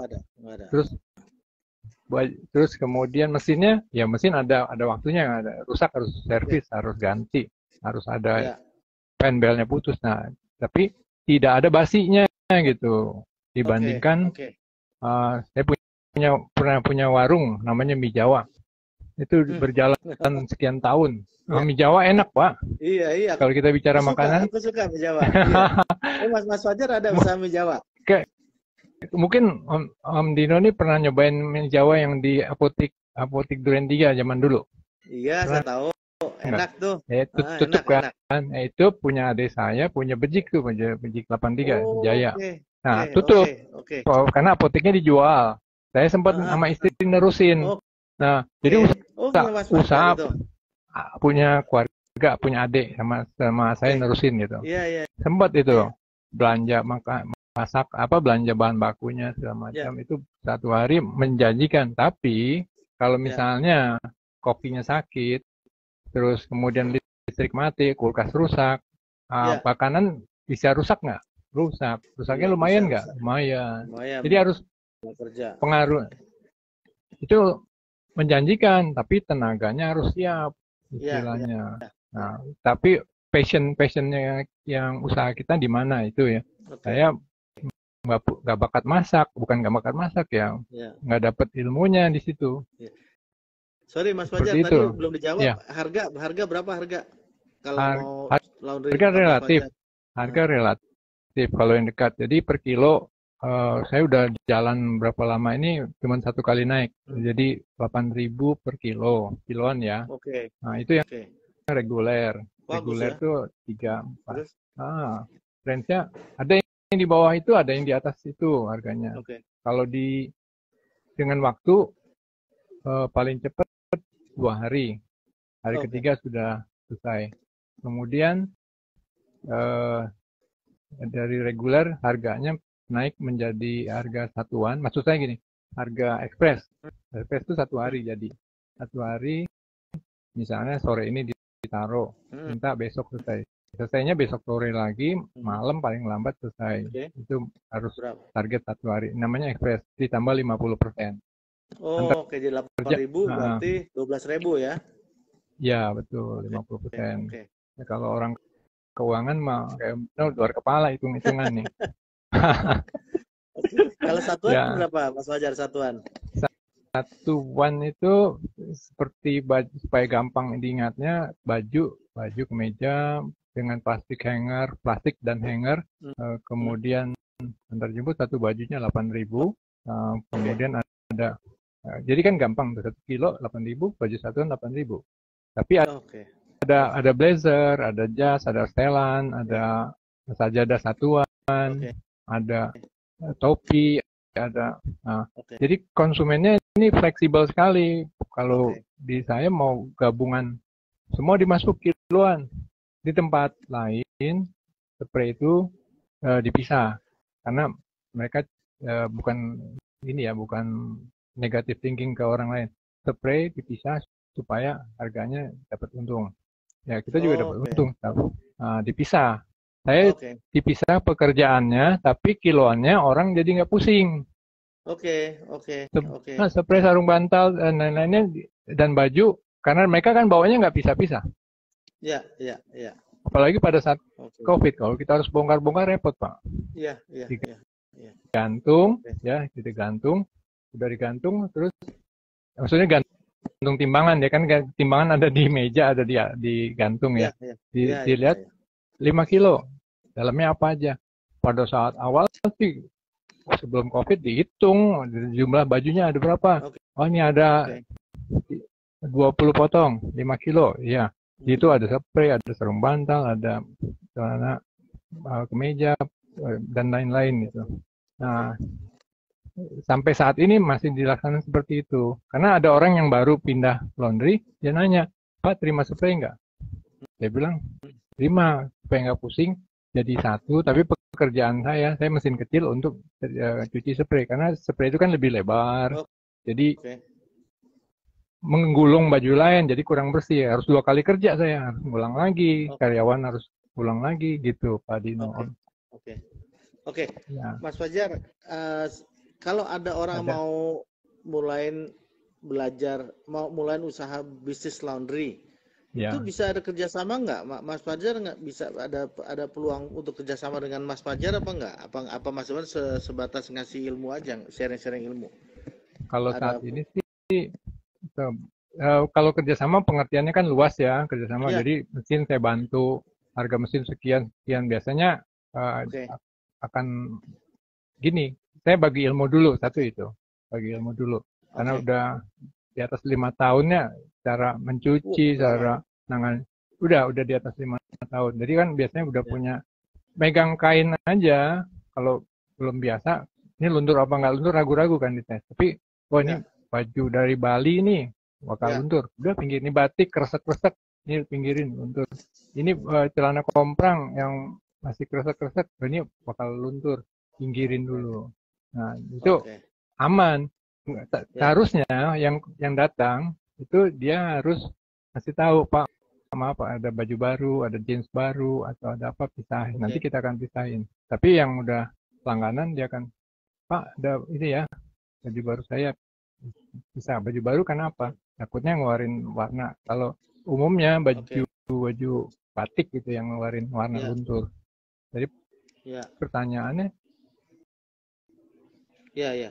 Terus kemudian mesinnya, ya mesin ada waktunya, ada rusak harus servis, harus ganti, harus ada fan-belnya putus. Nah, tapi tidak ada basinya gitu. Dibandingkan saya pernah punya warung namanya Mie Jawa. Itu berjalan sekian tahun. Mie Jawa enak, Pak.
Iya.
Kalau kita bicara makanan.
Aku suka Mie Jawa. Mas Fajar ada usaha Mie Jawa.
Mungkin Om Dino ini pernah nyobain Mie Jawa yang di apotik Duren 3 zaman dulu.
Iya, saya tahu. Enak tuh.
Itu tutup kan. Itu punya adik saya, punya Bejik 83 Jaya. Nah, tutup. Karena apoteknya dijual. Saya sempat sama istri nerusin. Nah, jadi usaha punya keluarga, punya adik sama saya nerusin gitu. Sempat itu belanja masak belanja bahan bakunya segala macam itu satu hari menjanjikan. Tapi kalau misalnya kokinya sakit, terus kemudian listrik mati, kulkas rusak, makanan bisa rusak nggak? Rusaknya lumayan nggak? Lumayan. Jadi harus pengaruh. Itu menjanjikan, tapi tenaganya harus siap istilahnya. Nah, tapi passionnya yang usaha kita di mana itu ya? Saya nggak bakat masak, bukan nggak bakat masak ya, nggak dapat ilmunya di situ.
Sorry Mas Fajar, tadi belum dijawab. Harga berapa harga? Kalau mau laundry?
Harga relatif. Kalau yang dekat, jadi per kilo saya udah jalan berapa lama ini cuma satu kali naik, jadi 8.000 per kiloan ya. Nah itu yang reguler tuh 3-4. Range-nya ada yang di bawah itu, ada yang di atas itu harganya.
Oke.
Kalau dengan waktu paling cepat 2 hari. Hari
Oke.
ketiga sudah selesai. Kemudian dari reguler harganya naik menjadi harga satuan. Maksud saya gini, harga ekspres. Ekspres itu 1 hari jadi. 1 hari, misalnya sore ini ditaruh, minta besok selesai. Selesainya besok sore lagi, malam paling lambat selesai.
Oke.
Itu harus
Berapa?
target 1 hari. Namanya ekspres, ditambah 50%.
Oh, oke, jadi 8.000 berarti 12.000 ya?
Ya, betul, 50%.
Oke.
Ya, kalau orang keuangan mah kayak luar kepala hitung-hitungan nih.
Kalau satuan
Ya.
berapa, Mas Fajar, satuan?
Satuan itu seperti baju, supaya gampang diingatnya, baju kemeja dengan plastik dan hanger. Kemudian antar jemput satu bajunya 8.000. Kemudian ada, jadi kan gampang tuh, 1 kilo 8.000, baju satuan 8.000. Tapi ada blazer, ada jas, ada setelan, ada sajadah satuan, ada topi, ada. Jadi konsumennya ini fleksibel sekali. Kalau di saya mau gabungan, semua dimasukin duluan. Di tempat lain, spray itu dipisah. Karena mereka bukan negative thinking ke orang lain. Spray dipisah supaya harganya dapat untung. Ya, kita juga dapat untung. Dipisah. Saya dipisah pekerjaannya, tapi kiloannya orang jadi nggak pusing.
Oke.
Spray, sarung bantal, dan lain-lainnya, dan baju, karena mereka kan bawanya nggak pisah-pisah.
Iya.
Apalagi pada saat COVID, kalau kita harus bongkar-bongkar repot, Pak.
Iya.
Gantung, ya, kita gantung, udah digantung, terus maksudnya gantung timbangan, ya kan timbangan ada di meja, ada di gantung ya. Dilihat 5 kilo, dalamnya apa aja. Pada saat awal sih, sebelum COVID dihitung jumlah bajunya ada berapa. Oh, ini ada 20 potong, 5 kilo, ya. Itu ada spray, ada sarung bantal, ada celana kemeja, dan lain-lain gitu. Nah, sampai saat ini masih dilaksanakan seperti itu. Karena ada orang yang baru pindah laundry, dia nanya, Pak, terima spray nggak? Saya bilang, terima, supaya nggak pusing, jadi satu, tapi pekerjaan saya mesin kecil untuk cuci spray. Karena spray itu kan lebih lebar, jadi menggulung baju lain, jadi kurang bersih. Harus 2 kali kerja saya, harus ulang lagi, karyawan harus ulang lagi, gitu, Pak Dino.
Oke. Ya. Mas Fajar, kalau ada orang mau mulai belajar, mau mulai usaha bisnis laundry, itu bisa ada kerjasama nggak, Mas Fajar? Nggak bisa ada peluang untuk kerjasama dengan Mas Fajar apa nggak? Apa Mas Fajar sebatas ngasih ilmu aja, sharing ilmu?
Kalau saat ini sih, kalau kerjasama pengertiannya kan luas ya, kerjasama. Jadi mesin saya bantu, harga mesin sekian. Biasanya akan gini, saya bagi ilmu dulu, karena udah di atas 5 tahunnya, cara mencuci, cara nangan, udah di atas 5 tahun. Jadi kan biasanya udah punya, megang kain aja, kalau belum biasa, ini luntur apa nggak luntur, ragu-ragu kan dites. Tapi, ini baju dari Bali nih, bakal luntur. Udah pinggir, ini batik, kresek-kresek, ini pinggirin, luntur. Ini celana komprang yang masih kresek-kresek, ini bakal luntur, pinggirin dulu. Nah, itu aman. Harusnya yang datang itu dia harus kasih tahu, Pak, maaf, ada baju baru, ada jeans baru, atau ada apa, pisahin. Nanti kita akan pisahin. Tapi yang udah langganan dia akan, Pak, ada ini ya, baju baru saya bisa. Baju baru kenapa? Takutnya ngeluarin warna. Kalau umumnya baju batik gitu yang ngeluarin warna luntur. Jadi pertanyaannya,
jadi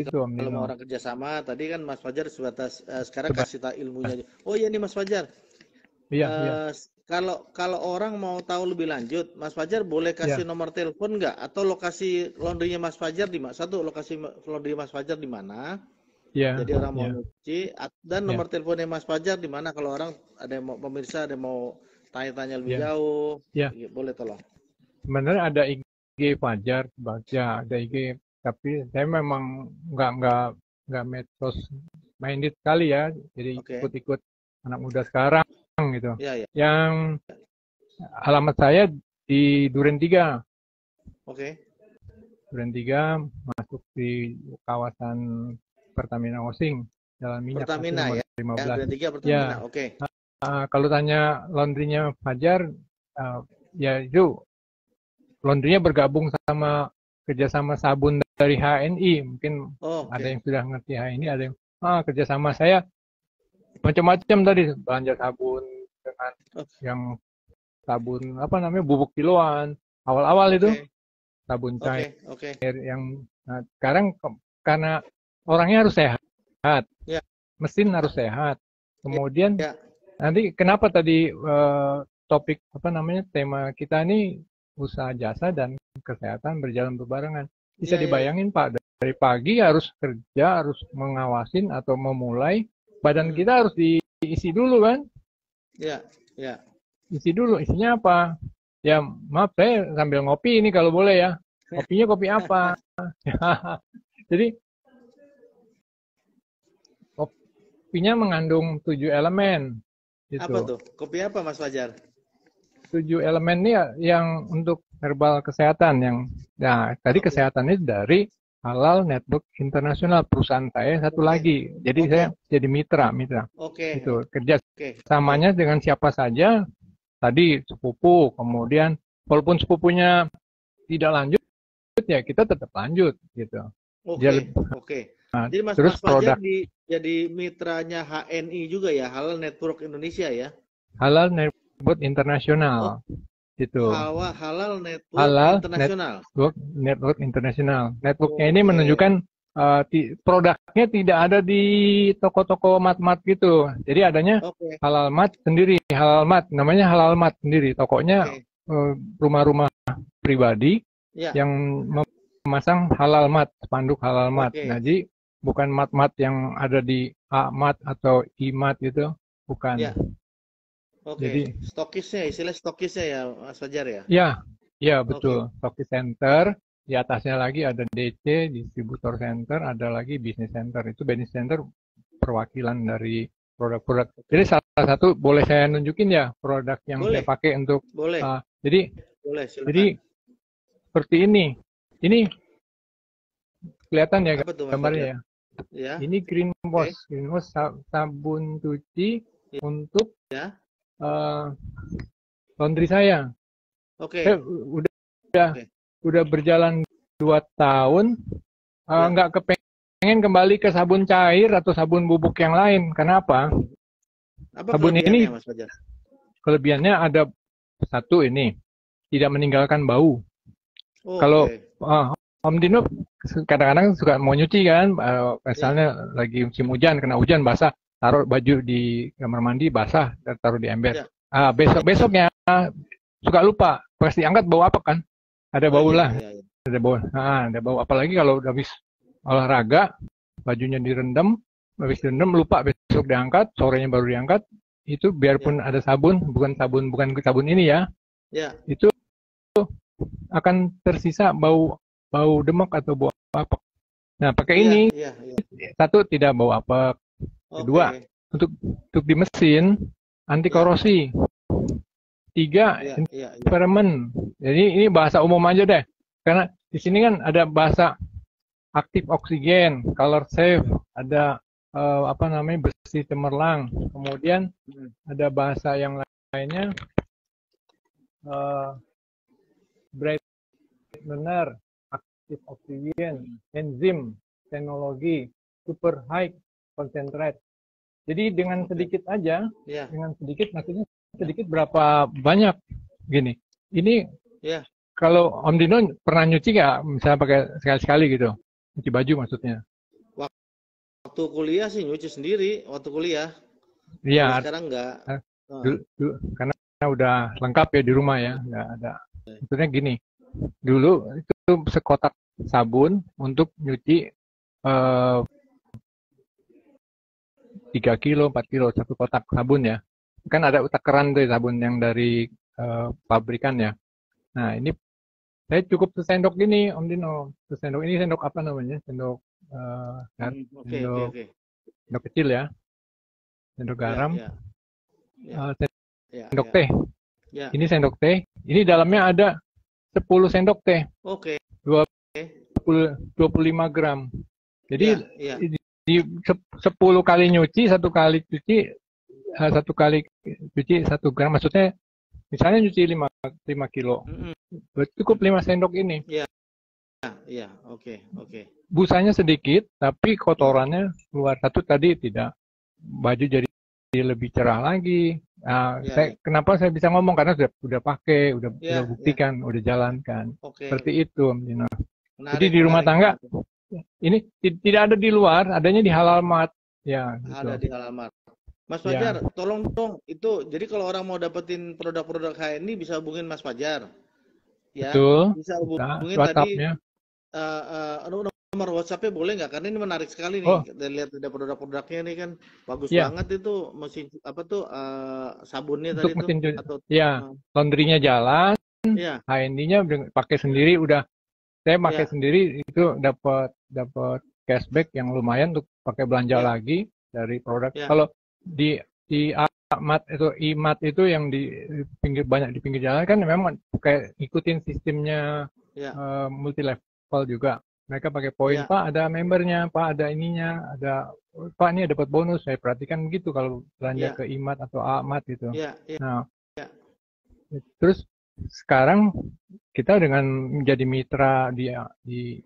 kalau mau orang kerjasama, tadi kan Mas Fajar sebatas sekarang kasih tahu ilmunya. Oh iya nih Mas Fajar. Kalau orang mau tahu lebih lanjut, Mas Fajar boleh kasih nomor telepon nggak? Atau lokasi laundrynya Mas Fajar di mana? Satu, lokasi laundry Mas Fajar di mana? Jadi orang mau nyuci, dan nomor teleponnya Mas Fajar di mana kalau orang ada yang mau pemirsa, ada yang mau tanya-tanya lebih jauh, boleh tolong.
sebenarnya ada IG Fajar Bagja, ada IG, tapi saya memang nggak medsos minded sekali ya, jadi
Oke.
ikut-ikut anak muda sekarang gitu.
Ya, ya.
Yang alamat saya di Duren 3.
Oke.
Duren 3 masuk di kawasan Pertamina Osing, Jalan Minyak
Pertamina
nomor
ya. Ya,
15.
Duren 3 Pertamina.
Ya,
Oke.
kalau tanya laundrynya Fajar, ya itu laundrynya bergabung sama kerjasama sabun dari HNI. Mungkin
Oh,
ada
oke.
yang sudah ngerti HNI, ada yang kerjasama saya macam-macam tadi, belanja sabun dengan
Oh,
yang sabun apa namanya bubuk kiloan. Awal-awal itu
oke.
sabun cair
Oke.
yang sekarang karena orangnya harus sehat,
Ya.
mesin harus sehat. Kemudian
Ya.
nanti kenapa tadi topik apa namanya tema kita ini usaha jasa dan kesehatan berjalan berbarengan. Bisa
Ya, ya, ya.
dibayangin Pak, dari pagi harus kerja, harus mengawasin atau memulai, badan kita harus diisi dulu kan?
Ya, ya.
Isi dulu, isinya apa? Ya maaf saya sambil ngopi ini kalau boleh ya. Kopinya kopi apa? Jadi kopinya mengandung 7 elemen. Gitu.
Apa tuh? Kopi apa Mas Fajar?
7 elemen ini yang untuk herbal kesehatan yang tadi kesehatannya dari Halal Network Internasional, perusahaan saya satu lagi. Jadi saya jadi mitra.
Oke.
Itu kerja samanya dengan siapa saja. Tadi sepupu, kemudian walaupun sepupunya tidak lanjut ya kita tetap lanjut gitu.
Oke.
Nah,
jadi Mas Fajar jadi mitranya HNI juga ya, Halal Network Indonesia ya?
Halal Network Internasional. Itu.
Halal Network Internasional.
Network Internasional. Networknya ini menunjukkan produknya tidak ada di toko-toko mat-mat gitu. Jadi adanya halal mat sendiri, namanya halal mat sendiri. Tokonya rumah-rumah pribadi yang memasang halal mat, spanduk halal mat. Nah, jadi bukan mat-mat yang ada di A-mat atau I-mat gitu, bukan.
Ya. Jadi istilah stokisnya ya Mas Fajar ya?
Ya betul. Stokis center. Di atasnya lagi ada DC, distributor center, ada lagi business center. Itu business center perwakilan dari produk-produk. Jadi salah satu boleh saya nunjukin ya produk yang saya pakai untuk.
Boleh.
Jadi seperti ini. Ini kelihatan ya gambarnya ya. Ini Green Wash. Green Wash sabun cuci untuk laundry saya. Saya udah berjalan 2 tahun, nggak kepengen kembali ke sabun cair atau sabun bubuk yang lain. Kenapa? Sabun ini Mas Fajar? Kelebihannya ada satu ini, tidak meninggalkan bau. Kalau Om Dino kadang-kadang suka mau nyuci kan, misalnya lagi musim hujan, kena hujan basah, taruh baju di kamar mandi basah, taruh di ember. Besoknya suka lupa, pasti angkat bau apa kan? Ada bau lah. Ada bau. Ada bau. Apalagi kalau udah habis olahraga, bajunya direndam, habis direndam lupa besok diangkat, sorenya baru diangkat, itu biarpun ada sabun, bukan sabun ini ya. Itu akan tersisa bau demek atau bau apek. Nah, pakai ini satu tidak bau apek. Kedua, untuk di mesin anti korosi. 3 environment. Jadi ini bahasa umum aja deh. Karena di sini kan ada bahasa aktif oksigen, color safe, ada bersih cemerlang. Kemudian ada bahasa yang lainnya brightener, aktif oksigen, enzim, teknologi, super high concentrate. Jadi dengan sedikit aja, dengan sedikit maksudnya sedikit berapa banyak gini. Ini kalau Om Dino pernah nyuci nggak, misalnya pakai sekali-sekali gitu, nyuci baju maksudnya?
Waktu kuliah sih nyuci sendiri waktu kuliah.
Iya.
Sekarang nggak.
Karena udah lengkap ya di rumah ya, nggak ada. Maksudnya gini, dulu itu sekotak sabun untuk nyuci 3 kilo, 4 kilo, satu kotak sabun ya. Kan ada takaran tuh sabun yang dari pabrikan ya. Nah, ini Saya cukup sesendok ini, Om Dino. Sesendok ini sendok apa namanya? Sendok
Oke, oke,
sendok,
oke.
sendok kecil ya, sendok
Ya,
garam,
ya, ya, ya,
sendok
ya,
teh.
ya.
Ini sendok teh. Ini dalamnya ada 10 sendok teh,
Oke,
25 gram. Jadi
ya, ya.
di 10 kali nyuci, satu kali cuci, 1 gram. Maksudnya misalnya nyuci 5 kilo. Cukup 5 sendok ini.
Ya, ya, oke, oke.
Busanya sedikit, tapi kotorannya keluar. Satu tadi tidak. Baju jadi lebih cerah lagi. Nah,
Ya, ya.
kenapa saya bisa ngomong? Karena udah pakai, udah
Ya,
buktikan, udah jalankan.
oke.
Seperti itu, Om Dino. Jadi
Menarik,
di rumah
menarik,
tangga,
menarik.
ini tidak ada di luar, adanya di halal mart. Ya, gitu.
Ada di halaman. Mas
Ya.
Fajar, tolong dong itu. Jadi kalau orang mau dapetin produk-produk HNI bisa hubungin Mas Fajar, ya.
Betul.
Bisa hubungin tadi
WhatsApp-nya.
nomor WhatsApp-nya boleh nggak? Karena ini menarik sekali nih.
Oh,
Kita lihat ada produk-produknya ini kan bagus
ya.
banget itu. Mesin apa tuh sabunnya
Untuk
tadi tuh
mesin cuci.
atau
Ya, laundry-nya jalan,
ya,
HND-nya pakai sendiri udah. Saya pakai
ya,
sendiri itu dapat cashback yang lumayan untuk pakai belanja
ya,
lagi dari produk.
ya,
Kalau di Amat itu IMAT itu yang di banyak di pinggir jalan kan memang kayak ikutin sistemnya
ya,
multi level juga. Mereka pakai poin,
ya,
Pak ada membernya, Pak ada ininya, ada Pak ini dapat bonus. Saya perhatikan begitu kalau belanja
ya,
ke IMAT atau Amat gitu.
ya, ya,
Nah,
ya.
terus sekarang kita dengan menjadi mitra di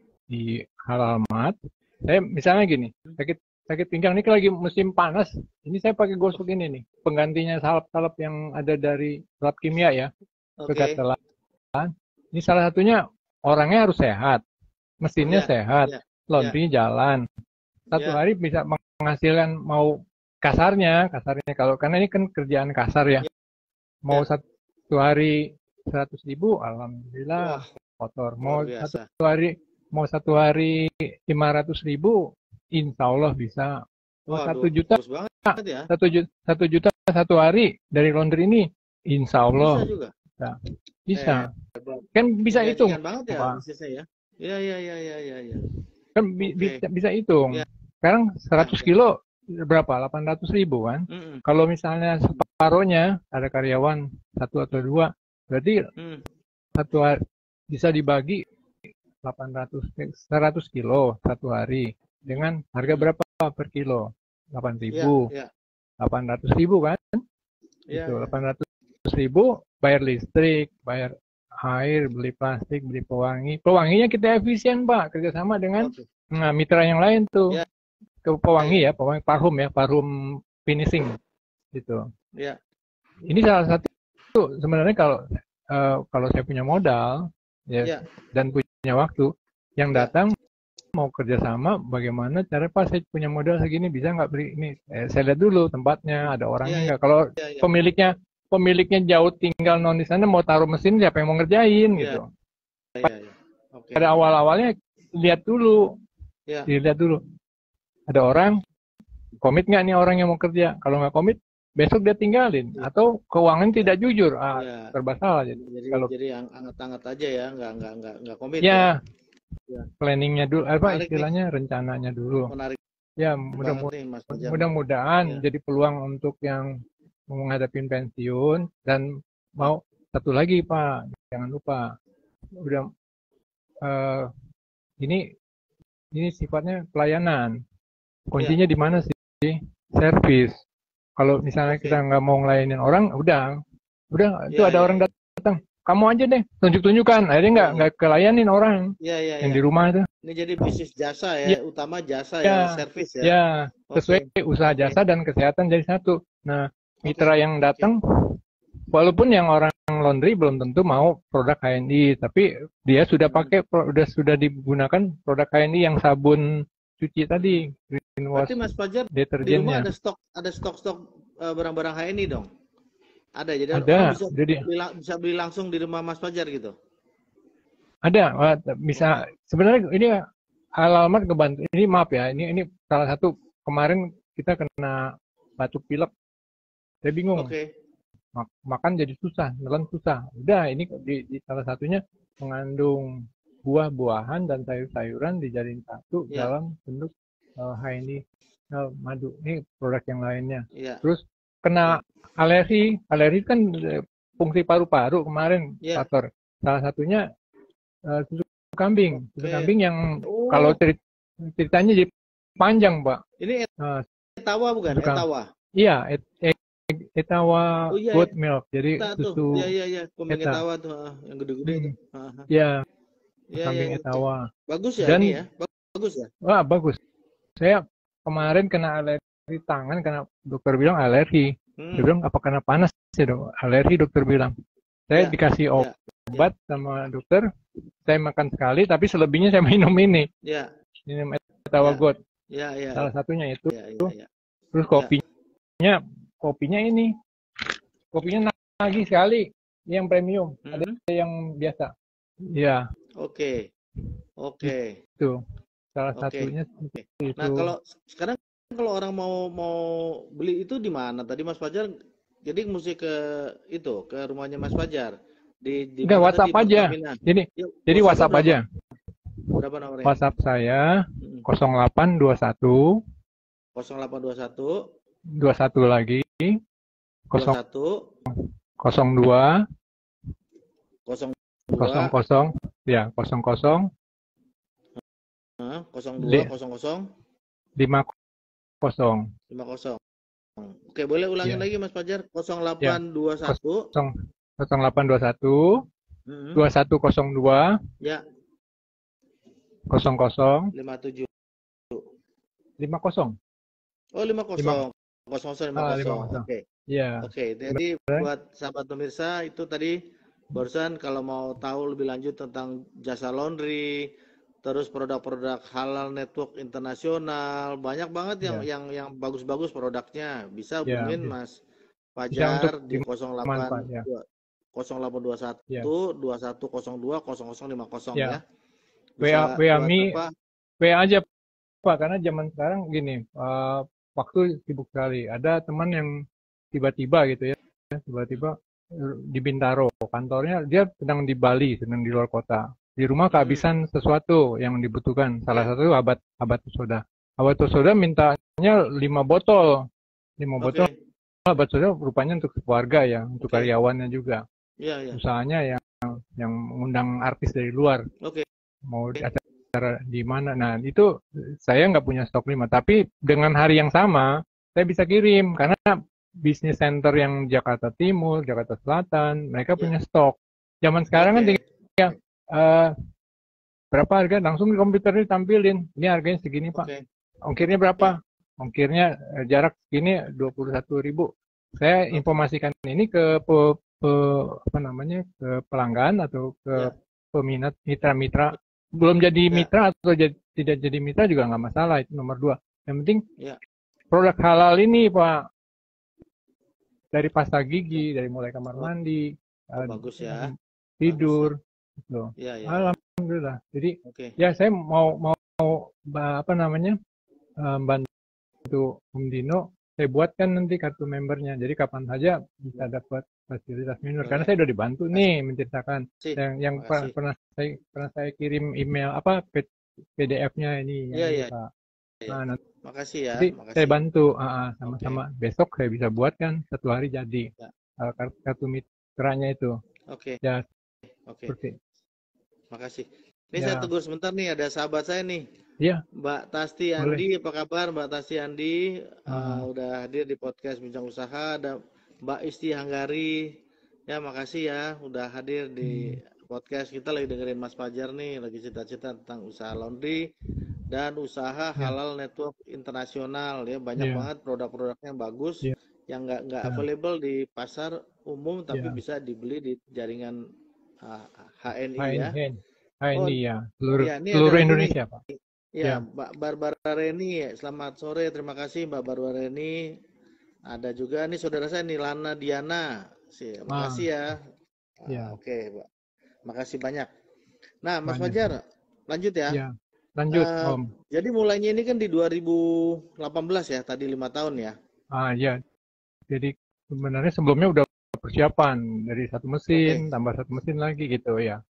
Halal Mart, saya misalnya gini, sakit pinggang ini lagi musim panas, ini saya pakai gosok ini nih, penggantinya salep-salep yang ada dari salep kimia ya,
Oke.
kegatelan. Ini salah satunya orangnya harus sehat, mesinnya
Ya,
sehat,
ya,
laundry jalan. Satu
ya,
hari bisa menghasilkan mau kasarnya kalau karena ini kan kerjaan kasar ya. Mau
ya.
satu hari 100.000, alhamdulillah
Wah,
kotor.
luar biasa.
Mau satu hari 500.000, insya Allah bisa. Mau
Waduh,
1 juta,
bagus banget ya.
1 juta satu hari dari laundry ini, insya Allah
Bisa juga.
bisa. Kan bisa hitung,
Menjanjikan banget ya
Pak.
bisnisnya ya. Iya, iya, iya, iya, iya, iya.
Kan
Oke.
bisa hitung.
Ya,
Sekarang 100
ya.
kilo berapa? 800.000 kan? Kalau misalnya separuhnya ada karyawan 1 atau 2, berarti satu hari bisa dibagi 100 kilo satu hari dengan harga berapa per kilo? 8.000.
Ya, ya.
800.000 kan?
Ya,
Itu
ya.
800.000 bayar listrik, bayar air, beli plastik, beli pewangi. Pewanginya kita efisien, Pak, kerjasama dengan mitra yang lain tuh.
Ya.
Ke pewangi ya, pewangi parfum ya, parfum finishing gitu.
Ya.
Ini salah satu sebenarnya kalau saya punya modal ya, dan punya waktu, yang datang mau kerjasama, bagaimana cara Pak saya punya modal segini bisa nggak beli ini? Saya lihat dulu tempatnya ada orangnya nggak. Kalau pemiliknya jauh tinggal non di sana mau taruh mesin siapa yang mau ngerjain gitu. Pada awal-awalnya lihat dulu, dilihat dulu. Ada orang komit nggak nih orang yang mau kerja? Kalau nggak komit, besok dia tinggalin atau keuangan tidak jujur, serba salah.
Jadi anget-anget aja ya, nggak komit.
Ya. Planningnya dulu, istilahnya rencananya dulu.
Menarik.
Ya, mudah-mudahan jadi peluang untuk yang menghadapi pensiun dan mau satu lagi Pak, jangan lupa, ini sifatnya pelayanan. Kuncinya di mana sih? Servis. Kalau misalnya kita nggak mau ngelayanin orang, udah itu ada orang datang, kamu aja deh tunjuk-tunjukkan, akhirnya nggak kelayanin orang yang di rumah itu.
Ini jadi bisnis jasa ya, utama jasa ya, servis ya.
Ya, sesuai usaha jasa dan kesehatan jadi satu. Nah, mitra yang datang, walaupun yang orang laundry belum tentu mau produk HNI, tapi dia sudah pakai, sudah digunakan produk HNI yang sabun cuci tadi, green wash.
Berarti Mas Fajar di rumah ada stok barang-barang HNI dong? Ada, jadi
ada,
orang bisa beli langsung di rumah Mas Fajar gitu?
Ada, bisa. Sebenarnya ini Halal Mart kebantu. Ini maaf ya, ini salah satu kemarin kita kena batuk pilek. Saya bingung. makan jadi susah, nelen susah. Udah, ini di salah satunya mengandung buah-buahan dan sayur-sayuran dijadiin satu
Ya,
dalam bentuk HNI madu. Ini produk yang lainnya.
ya,
Terus kena
ya,
alergi kan fungsi paru-paru kemarin
ya.
faktor. Salah satunya susu
Oke.
kambing yang kalau
Oh,
ceritanya jadi panjang, Pak.
ini
Eh,
etawa bukan?
susu kam-
Etawa.
iya, etawa
Oh iya,
goat milk. Jadi
eta tuh. Iya,
susu
iya, iya. Kambing
eta.
etawa tuh, yang gede-gede itu.
Hmm,
Ah, ah.
ya,
Iya, iya,
kambing
iya.
etawa.
Bagus ya ini
Dan
ya. Bagus ya.
wah bagus. Saya kemarin kena alergi tangan karena dokter bilang alergi. Dia
Hmm.
bilang apa karena panas ya dok? Alergi dokter bilang. Saya
Ya,
dikasih
ya, ya,
obat sama dokter. Saya makan sekali, tapi selebihnya saya minum ini.
ya,
Minum etawa
ya,
goat.
ya, ya,
Salah satunya itu.
ya, ya, ya.
Terus
Ya.
kopinya ini. Kopinya nagih sekali. Yang premium. Ada
Hmm.
yang biasa. Ya,
Oke, oke,
itu. Salah
oke.
satunya
Oke.
itu.
Nah, kalau sekarang kalau orang mau beli itu di mana? Tadi Mas Fajar, jadi mesti ke rumahnya Mas Fajar. Di
Enggak,
mana tadi?
WhatsApp aja.
Pertamina.
Jadi
WhatsApp-nya
WhatsApp aja.
berapa nomornya?
WhatsApp saya
Mm-mm.
0821
0821
21 lagi 0
21
02
02
00 ya 00
02 00
50
50. Oke, boleh ulangin
ya
lagi Mas Fajar.
ya
0821
0821
mm-mm.
2102
Ya,
00
57.
50
Oh, 50. 0050.
50
Oke.
ya
Oke, jadi buat sahabat pemirsa itu tadi barusan kalau mau tahu lebih lanjut tentang jasa laundry, terus produk-produk halal network internasional, banyak banget
ya
yang bagus-bagus produknya. Bisa
ya
hubungin Mas
bisa untuk
Fajar di 08
dimanfaat ya
0821
ya
2102 0050
ya
ya.
WA
Bisa
WA
buat
Mi
apa?
WA aja Pak, karena zaman sekarang gini, waktu sibuk sekali. Ada teman yang tiba-tiba gitu ya, tiba-tiba di Bintaro, kantornya dia sedang di Bali, sedang di luar kota. Di rumah kehabisan sesuatu yang dibutuhkan. Salah
Ya.
satu abad soda. Abad soda mintanya 5 botol. 5 botol
Oke.
abad soda rupanya untuk keluarga ya, untuk
Oke.
karyawannya juga.
Iya, iya.
Usahanya yang mengundang artis dari luar.
Oke.
Mau acara di mana. Nah, itu saya nggak punya stok 5. Tapi dengan hari yang sama, saya bisa kirim. Karena bisnis center yang Jakarta Timur, Jakarta Selatan, mereka
Ya.
punya stok. Zaman sekarang kan
Oke.
tinggal berapa harga, langsung di komputer ditampilin. Ini harganya segini, Pak.
Oke.
Ongkirnya berapa? Ongkirnya jarak segini 21.000. Saya informasikan ini ke apa namanya, ke pelanggan atau ke
Ya.
peminat mitra-mitra. Belum jadi
Ya.
mitra atau tidak jadi mitra juga nggak masalah, itu nomor 2. Yang penting
Ya.
produk halal ini, Pak, dari pasta gigi, dari mulai kamar mandi,
Bagus ya.
tidur, gitu.
Ya, ya.
Alhamdulillah. Jadi
Oke.
ya saya mau apa namanya, bantu Om Dino. Saya buatkan nanti kartu membernya. Jadi kapan saja bisa dapat fasilitas member. Karena saya udah dibantu nih menceritakan yang pernah saya kirim email apa PDF-nya ini.
Iya, iya.
Pak.
Ya.
Nah,
Makasih ya.
nanti
Makasih.
saya bantu sama-sama. Besok saya bisa buatkan 1 hari jadi
Ya.
kartu mitranya itu.
Oke.
Ya.
Oke.
Seperti.
Makasih. Ini
Ya.
saya tegur sebentar nih, ada sahabat saya nih.
Iya.
Mbak Tasti Andi, apa kabar Mbak Tasti Andi? Udah hadir di podcast Bincang Usaha. Ada Mbak Isti Hanggari. Ya, makasih ya udah hadir di podcast. Kita lagi dengerin Mas Fajar nih, lagi cita-cita tentang usaha laundry dan usaha halal network internasional ya. Banyak banget produk-produknya yang bagus yang nggak available di pasar umum tapi bisa dibeli di jaringan HNI ya.
HNI ya,
ini
seluruh Indonesia, Pak.
Ya, Mbak Barbara Reni, selamat sore, terima kasih Mbak Barbara Reni. Ada juga nih saudara saya nih Lana Diana, makasih ya. Oke, Mbak, makasih banyak. Nah, Mas Fajar, lanjut ya.
Ya, lanjut, Om.
Jadi mulainya ini kan di 2018 ya, tadi 5 tahun ya.
Ya. Jadi sebenarnya sebelumnya udah persiapan dari satu mesin tambah satu mesin lagi gitu ya.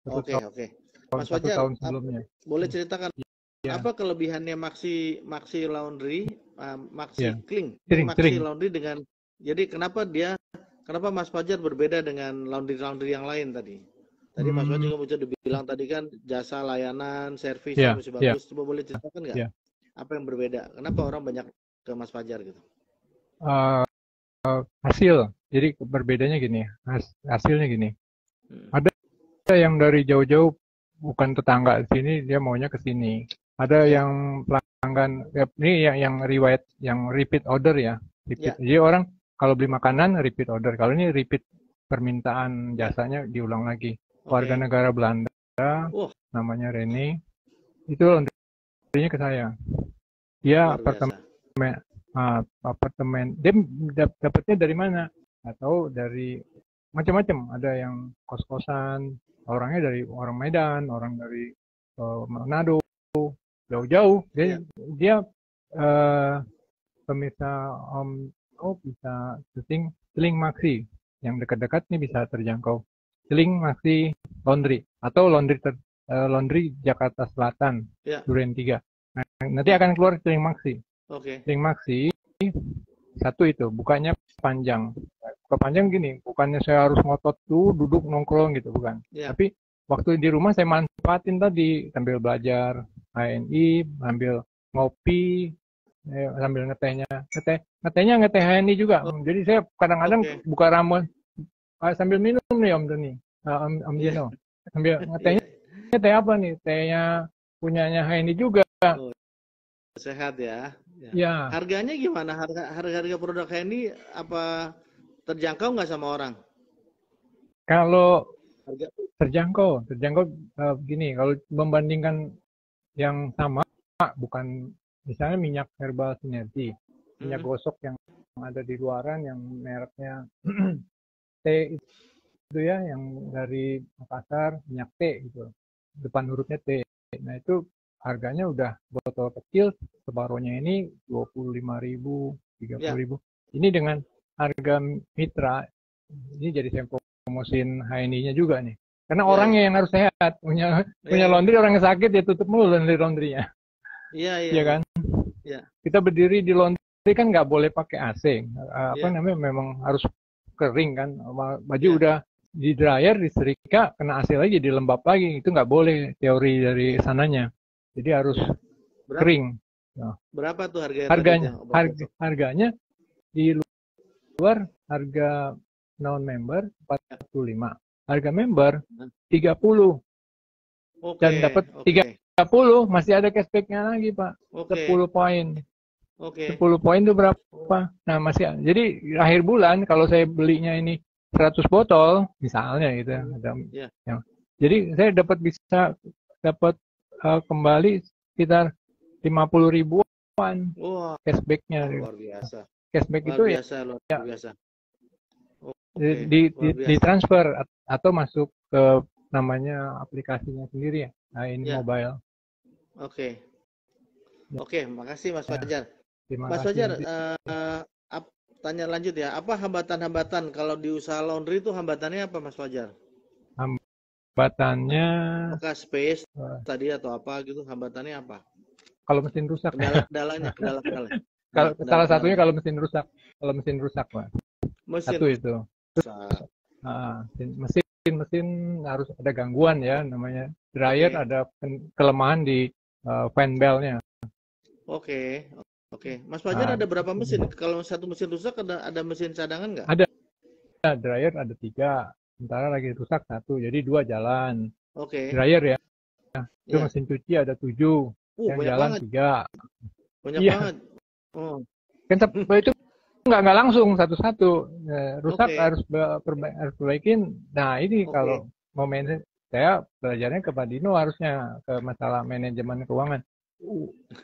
Oke. Mas
Satu
Fajar,
tahun sebelumnya.
boleh ceritakan
Ya.
apa kelebihannya Maxi Laundry, Maxi
Ya.
Maxi
Sering.
Laundry dengan, jadi kenapa Mas Fajar berbeda dengan laundry yang lain tadi? Tadi Mas Fajar juga bisa dibilang tadi kan jasa layanan, servisnya masih bagus. Coba boleh ceritakan nggak? Apa yang berbeda? Kenapa orang banyak ke Mas Fajar gitu?
Hasil. Jadi berbedanya gini, hasilnya gini. Ada yang dari jauh-jauh bukan tetangga di sini, dia maunya ke sini. Ada yang pelanggan, ini yang riwayat, yang repeat order ya. Jadi orang kalau beli makanan repeat order. Kalau ini repeat permintaan jasanya diulang lagi. Warga negara Belanda, namanya Rene, itu laundrynya ke saya. Dia apartemen, dia dapatnya dari mana? Atau dari macam-macam. Ada yang kos-kosan, orangnya dari orang Medan, orang dari Manado, jauh-jauh. Dia pemirsa bisa Seling Maxi yang dekat-dekat nih bisa terjangkau. Seling Maxi Laundry atau Laundry Jakarta Selatan, Duren 3. Nah, nanti akan keluar Seling Maxi. Seling Maxi satu itu bukanya panjang. Kepanjang gini, bukannya saya harus ngotot tuh duduk nongkrong gitu, bukan. Tapi waktu di rumah saya manfaatin tadi sambil belajar HNI, sambil ngopi, sambil ngeteh HNI juga. Jadi saya kadang-kadang buka ramuan sambil minum nih Om Doni, Om Dino. Sambil ngetehnya teh apa nih? Tehnya punyanya HNI juga.
Sehat ya.
Ya.
Harganya gimana? Harga produk HNI apa terjangkau nggak sama orang?
Kalau terjangkau gini, kalau membandingkan yang sama, bukan misalnya minyak herbal sinergi, minyak gosok yang ada di luaran yang mereknya T itu ya, yang dari Makassar, minyak T gitu, depan hurufnya T. Nah itu harganya udah botol kecil, separuhnya ini 25.000, 30.000. Ini dengan harga mitra, ini jadi saya promosin HNI-nya juga nih. Karena orangnya yang harus sehat, punya laundry, orang yang sakit ya tutup mulu laundry-nya. Iya kan? Kita berdiri di laundry kan nggak boleh pakai AC. Memang harus kering kan. Baju udah di dryer, disetrika, kena AC lagi jadi lembab lagi. Itu nggak boleh, teori dari sananya. Jadi harus kering.
Berapa tuh
harganya? Harganya di luar harga non-member 45. Harga member 30. Dan dapat 30, masih ada cashback-nya lagi, Pak. 10 poin. 10 poin itu berapa? Nah, masih. Jadi akhir bulan kalau saya belinya ini 100 botol misalnya gitu ya. Jadi saya bisa dapat kembali sekitar 50 ribuan cashback-nya.
Luar biasa.
Cashback
luar
itu
biasa, luar biasa.
Di transfer atau masuk ke namanya aplikasinya sendiri ya. Nah, ini mobile.
Oke, makasih Mas Fajar. Mas Fajar, tanya lanjut ya. Apa hambatan-hambatan kalau di usaha laundry itu hambatannya apa Mas Fajar?
Hambatannya
apakah space tadi atau apa gitu, hambatannya apa?
Kalau mesin rusak.
Kendalanya.
Salah satunya kalau mesin rusak. Kalau mesin rusak, Pak. Satu itu. Mesin harus ada gangguan ya, namanya dryer, ada kelemahan di fan bell-nya.
Oke. Mas Fajar ada berapa mesin? Kalau satu mesin rusak ada mesin cadangan nggak?
Ada. Dryer ada 3, sementara lagi rusak 1, jadi 2 jalan. Dryer ya. Itu mesin cuci ada 7, yang jalan banget. 3.
Banyak banget.
Kan itu nggak langsung satu-satu, rusak harus perbaikin. Nah ini kalau mau saya belajarnya ke Pak Dino, harusnya ke masalah manajemen keuangan.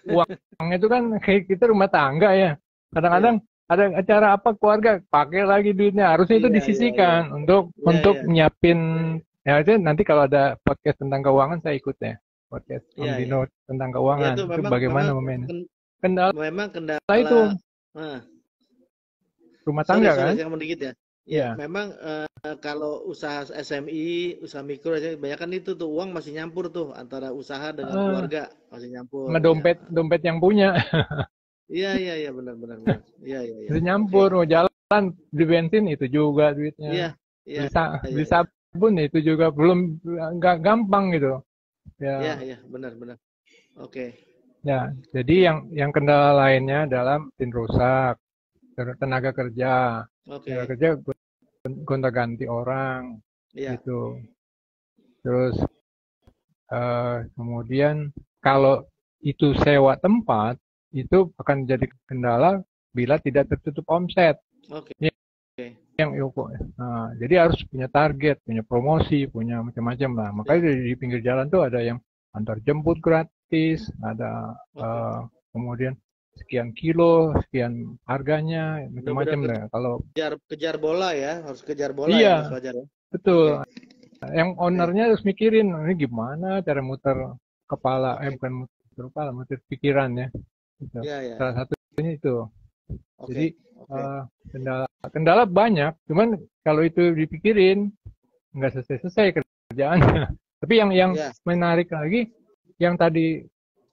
Uang itu kan kayak kita rumah tangga ya, kadang-kadang ada acara apa keluarga pakai lagi duitnya, harusnya itu disisihkan untuk nyiapin ya. Itu nanti kalau ada podcast tentang keuangan saya ikut ya, podcast Om Dino tentang keuangan, itu bagaimana memanage. Kendala itu rumah tangga kan?
Sedikit ya. Ya,
Ya,
memang kalau usaha SMI, usaha mikro, banyak kan itu tuh uang masih nyampur tuh antara usaha dengan
eh,
keluarga masih nyampur
sama
ya.
dompet dompet yang punya
Iya iya iya benar benar benar. Iya iya iya.
itu
Oke.
nyampur, mau jalan beli bensin itu juga duitnya,
Iya iya iya
beli
iya.
sabun itu juga belum, nggak gampang gitu ya.
Iya iya benar benar. Oke.
Ya, jadi yang kendala lainnya adalah mesin rusak, tenaga kerja, tenaga
Oke.
kerja gonta-ganti orang
Iya.
gitu. Terus kemudian kalau itu sewa tempat itu akan jadi kendala bila tidak tertutup omset.
Oke.
Ini
Oke.
yang nah, jadi harus punya target, punya promosi, punya macam-macam lah. Makanya
Ya.
di pinggir jalan tuh ada yang antar jemput gratis, ada
Oke.
kemudian sekian kilo, sekian harganya,
Benar-benar
macam-macam lah. Kalau
kejar kejar bola ya, harus kejar bola ya Mas
iya,
Fajar ya.
betul.
Oke.
Yang
Oke.
ownernya harus mikirin ini gimana cara muter kepala,
Oke.
bukan muter kepala, muter pikiran ya. Gitu.
Ya ya
Salah
ya.
satunya itu. Jadi
Oke. Oke.
eh, kendala kendala banyak, cuman kalau itu dipikirin nggak selesai-selesai kerjaannya. Tapi yang
Ya.
menarik lagi, yang tadi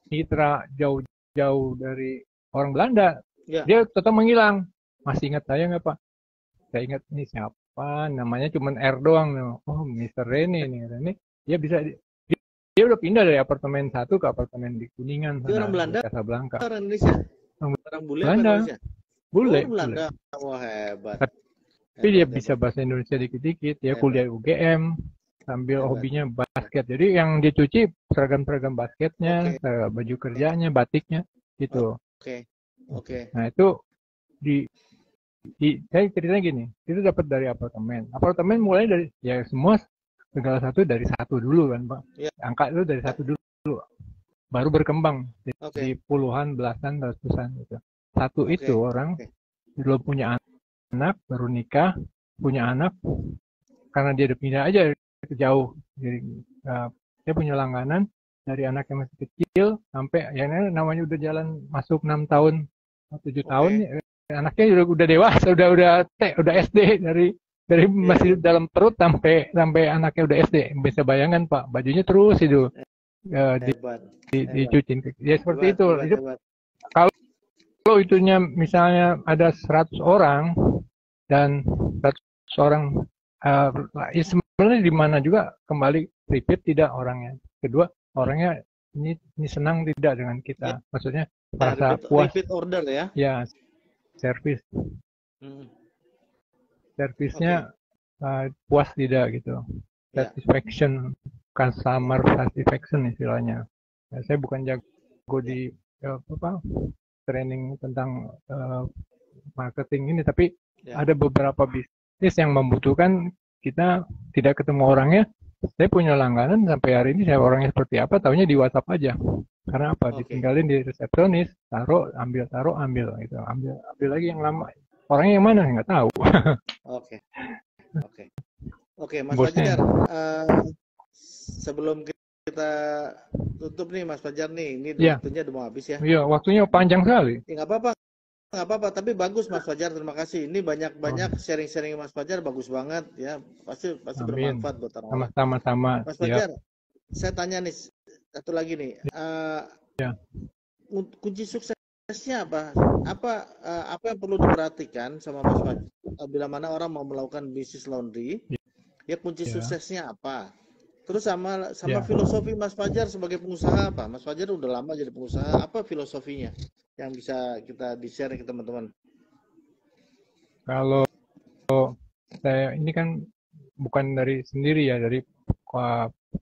mitra jauh-jauh dari orang Belanda,
Ya.
dia tetap menghilang. Masih ingat saya nggak Pak? Saya ingat ini siapa, namanya cuman R doang. Oh, Mister Rene nih, Rene. Dia bisa, dia udah pindah dari apartemen satu ke apartemen di Kuningan
Dia
sana,
orang
di
Belanda,
Casablanca.
orang Indonesia.
Orang
Orang bule apa
Belanda,
Indonesia? Oh,
bule,
orang
bule.
Belanda. Wah, hebat.
Tapi dia
Hebat,
bisa
hebat.
bahasa Indonesia dikit-dikit. Dia
Hebat.
kuliah UGM, sambil
Hebat.
hobinya basket. Jadi yang dicuci seragam-seragam basketnya,
Oke.
baju kerjanya, batiknya, gitu.
Oke. Oke.
Nah itu di saya ceritanya gini, itu dapat dari apartemen. Apartemen mulai dari ya semua segala satu dari satu dulu kan Pak.
Ya.
Angka itu dari satu dulu, baru berkembang
Oke.
jadi puluhan, belasan, ratusan gitu. Satu itu
Oke.
orang
Oke.
belum punya anak, baru nikah, punya anak, karena dia udah pindah aja jauh. Jadi dia punya langganan dari anak yang masih kecil sampai yang namanya udah jalan masuk 6 tahun, 7 tahun,
Oke.
anaknya udah dewasa, udah SD, dari
Iya,
masih
iya.
dalam perut sampai anaknya udah SD. Bisa bayangkan Pak, bajunya terus itu
Hebat. Hebat.
dicuciin. Ya seperti
Hebat,
itu.
hebat,
Itu
hebat.
kalau itunya misalnya ada 100 orang dan 100 orang, ya sebenarnya di mana juga kembali repeat tidak orangnya. Kedua, orangnya ini senang tidak dengan
Ya,
kita. Maksudnya merasa
repeat,
puas,
repeat order ya.
ya, servis
Hmm. Oke.
servisnya puas tidak gitu.
Ya.
Satisfaction, customer satisfaction istilahnya. Ya, saya bukan jago
Ya.
di apa training tentang marketing ini, tapi
Ya.
ada beberapa bisnis yang membutuhkan kita tidak ketemu orangnya. Saya punya langganan sampai hari ini, saya orangnya seperti apa, taunya di WhatsApp aja. Karena apa?
Oke.
Ditinggalin di resepsionis, taruh, ambil gitu, ambil lagi yang lama. Orangnya yang mana? Nggak tahu.
Oke. Oke. Oke, Mas
Bosnya.
Fajar. Sebelum kita tutup nih, Mas Fajar nih, ini
Iya,
waktunya udah mau habis ya.
iya, waktunya panjang sekali.
Ya nggak apa-apa, nggak apa-apa. Tapi bagus, Mas Fajar. Terima kasih. Ini banyak-banyak sharing-sharing Mas Fajar, bagus banget ya. Pasti
Amin.
bermanfaat buat orang-orang.
Sama-sama.
Mas
Siap.
Fajar, saya tanya nih satu lagi nih.
Ya.
Kunci suksesnya apa? Apa yang perlu diperhatikan sama Mas Fajar bila mana orang mau melakukan bisnis laundry? Ya kunci
Ya.
suksesnya apa? Terus sama
Ya.
filosofi Mas Fajar sebagai pengusaha apa? Mas Fajar udah lama jadi pengusaha, apa filosofinya yang bisa kita di-share ke teman-teman?
Kalau saya ini kan bukan dari sendiri ya, dari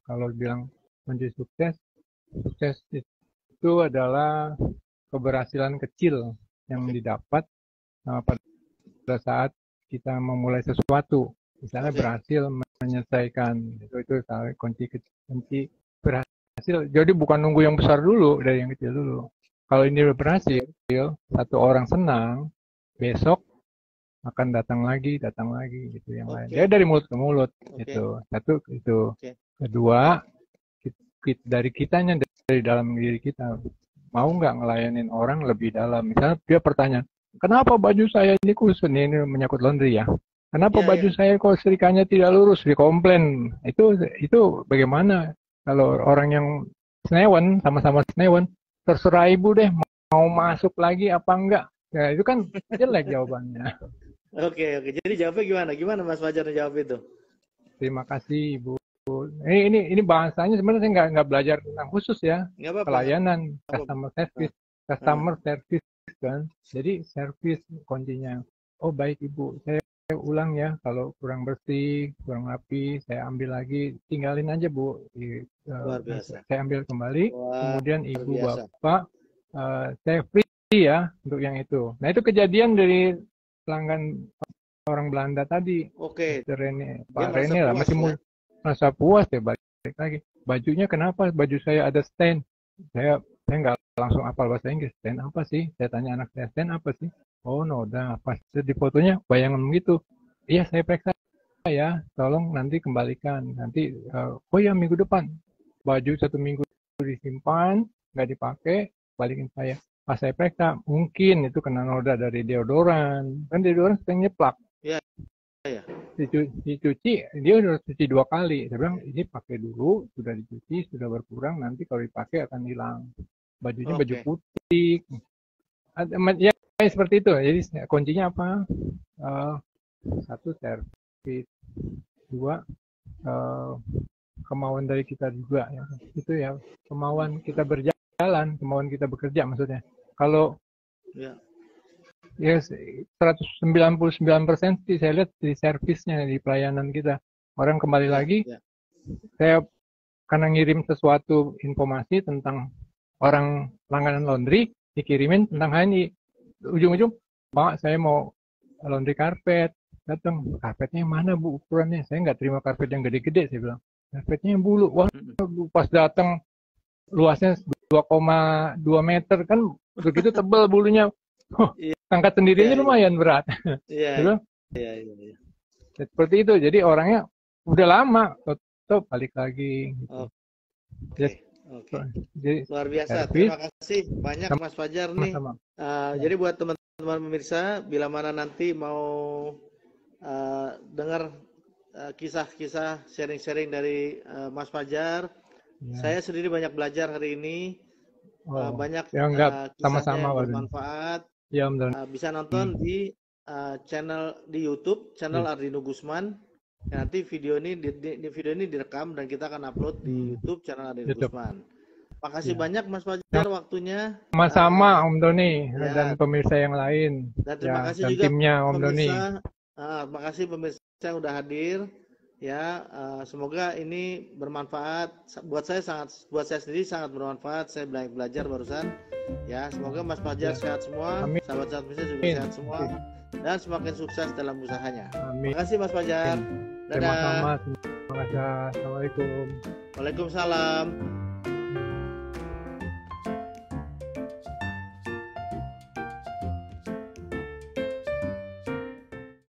kalau bilang kunci sukses itu adalah keberhasilan kecil yang didapat pada saat kita memulai sesuatu. Misalnya berhasil menyelesaikan itu kunci berhasil. Jadi bukan nunggu yang besar dulu, dari yang kecil dulu. Kalau ini berhasil, satu orang senang, besok akan datang lagi gitu yang lain. Dia dari mulut ke mulut gitu. Satu itu. Kedua, dari kitanya, dari dalam diri kita, mau nggak ngelayanin orang lebih dalam. Misalnya dia pertanyaan, kenapa baju saya ini kusut, ini menyangkut laundry ya. Kenapa
Iya,
baju
iya.
saya kok serikanya tidak lurus? Dikomplain. Itu bagaimana? Kalau orang yang senewen, sama-sama senewen, terserah ibu deh mau masuk lagi apa enggak. Ya itu kan jelek jawabannya.
Oke, oke. Jadi jawabnya gimana? Gimana Mas Fajar jawab itu?
Terima kasih ibu. Ini bahasanya sebenarnya saya nggak belajar tentang khusus ya.
Nggak apa-apa, nggak
Pelayanan,
apa-apa. Ah,
customer service kan. Jadi service kuncinya. Oh baik ibu, saya ulang ya. Kalau kurang bersih, kurang rapi, saya ambil lagi. Tinggalin aja bu.
luar biasa.
Saya ambil kembali.
Luar
Kemudian ibu
biasa.
bapak, saya free ya untuk yang itu. Nah itu kejadian dari pelanggan orang Belanda tadi.
Oke,
Mr. Rene,
dia
Pak
merasa
Rene lah,
puas ya.
merasa puas ya balik lagi. Bajunya kenapa? Baju saya ada stain. Saya nggak langsung hafal bahasa Inggris. Stain apa sih? Saya tanya anak saya, stain apa sih? Oh, noda. Pas di fotonya bayangan begitu. Iya, saya periksa ya. Tolong nanti kembalikan. Nanti, oh ya minggu depan. Baju 1 minggu disimpan, nggak dipakai, balikin saya. Pas saya periksa, mungkin itu kena noda dari deodoran. Kan deodoran sering nyeplak.
Iya, iya.
Dicuci, dia udah cuci 2 kali. Saya bilang ini pakai dulu, sudah dicuci, sudah berkurang, nanti kalau dipakai akan hilang. Bajunya baju
Oke.
putih. Ya seperti itu. Jadi kuncinya apa? Satu servis, dua kemauan dari kita juga ya. Itu ya kemauan kita berjalan, kemauan kita bekerja maksudnya. Kalau
Ya.
ya 199% sih saya lihat di servisnya, di pelayanan kita. Orang kembali
Ya,
lagi,
ya.
saya karena ngirim sesuatu informasi tentang orang langganan laundry, dikirimin tentang HNI. Ujung-ujung, Pak, saya mau laundry karpet. Datang, karpetnya yang mana bu ukurannya? Saya nggak terima karpet yang gede-gede, saya bilang. Karpetnya yang bulu. Wah, pas datang luasnya 2,2 meter kan begitu tebal bulunya.
Iya,
Angkat sendirinya
iya,
lumayan berat.
iya,
Gitu.
iya, iya, iya.
Seperti itu. Jadi orangnya udah lama, tetap balik lagi. Gitu.
Oke,
Just,
oke.
jadi
Luar biasa.
servis
Terima kasih banyak Mas Fajar nih.
sama-sama.
Jadi buat teman-teman pemirsa, bila mana nanti mau dengar kisah-kisah sharing-sharing dari Mas Fajar,
Ya.
saya sendiri banyak belajar hari ini. Banyak
ya enggak
kisahnya
sama-sama
yang bermanfaat.
Ya, benar.
Bisa nonton di channel di YouTube, channel Ardino Gusman. Nanti video ini direkam dan kita akan upload di YouTube channel Ardino Gusman. Makasih banyak Mas Fajar waktunya.
Sama-sama Om Doni
ya.
dan pemirsa yang lain.
Dan terima kasih
dan
juga
timnya Om
pemirsa.
Doni.
Terima kasih pemirsa yang udah hadir. Ya, semoga ini bermanfaat. Buat saya sendiri sangat bermanfaat. Saya belajar barusan. Ya, semoga Mas Fajar sehat semua.
Amin.
Sahabat pemirsa juga sehat semua. Dan semakin sukses dalam usahanya.
Amin.
Terima kasih Mas Fajar.
Dadah. Terima kasih. Assalamualaikum.
Waalaikumsalam.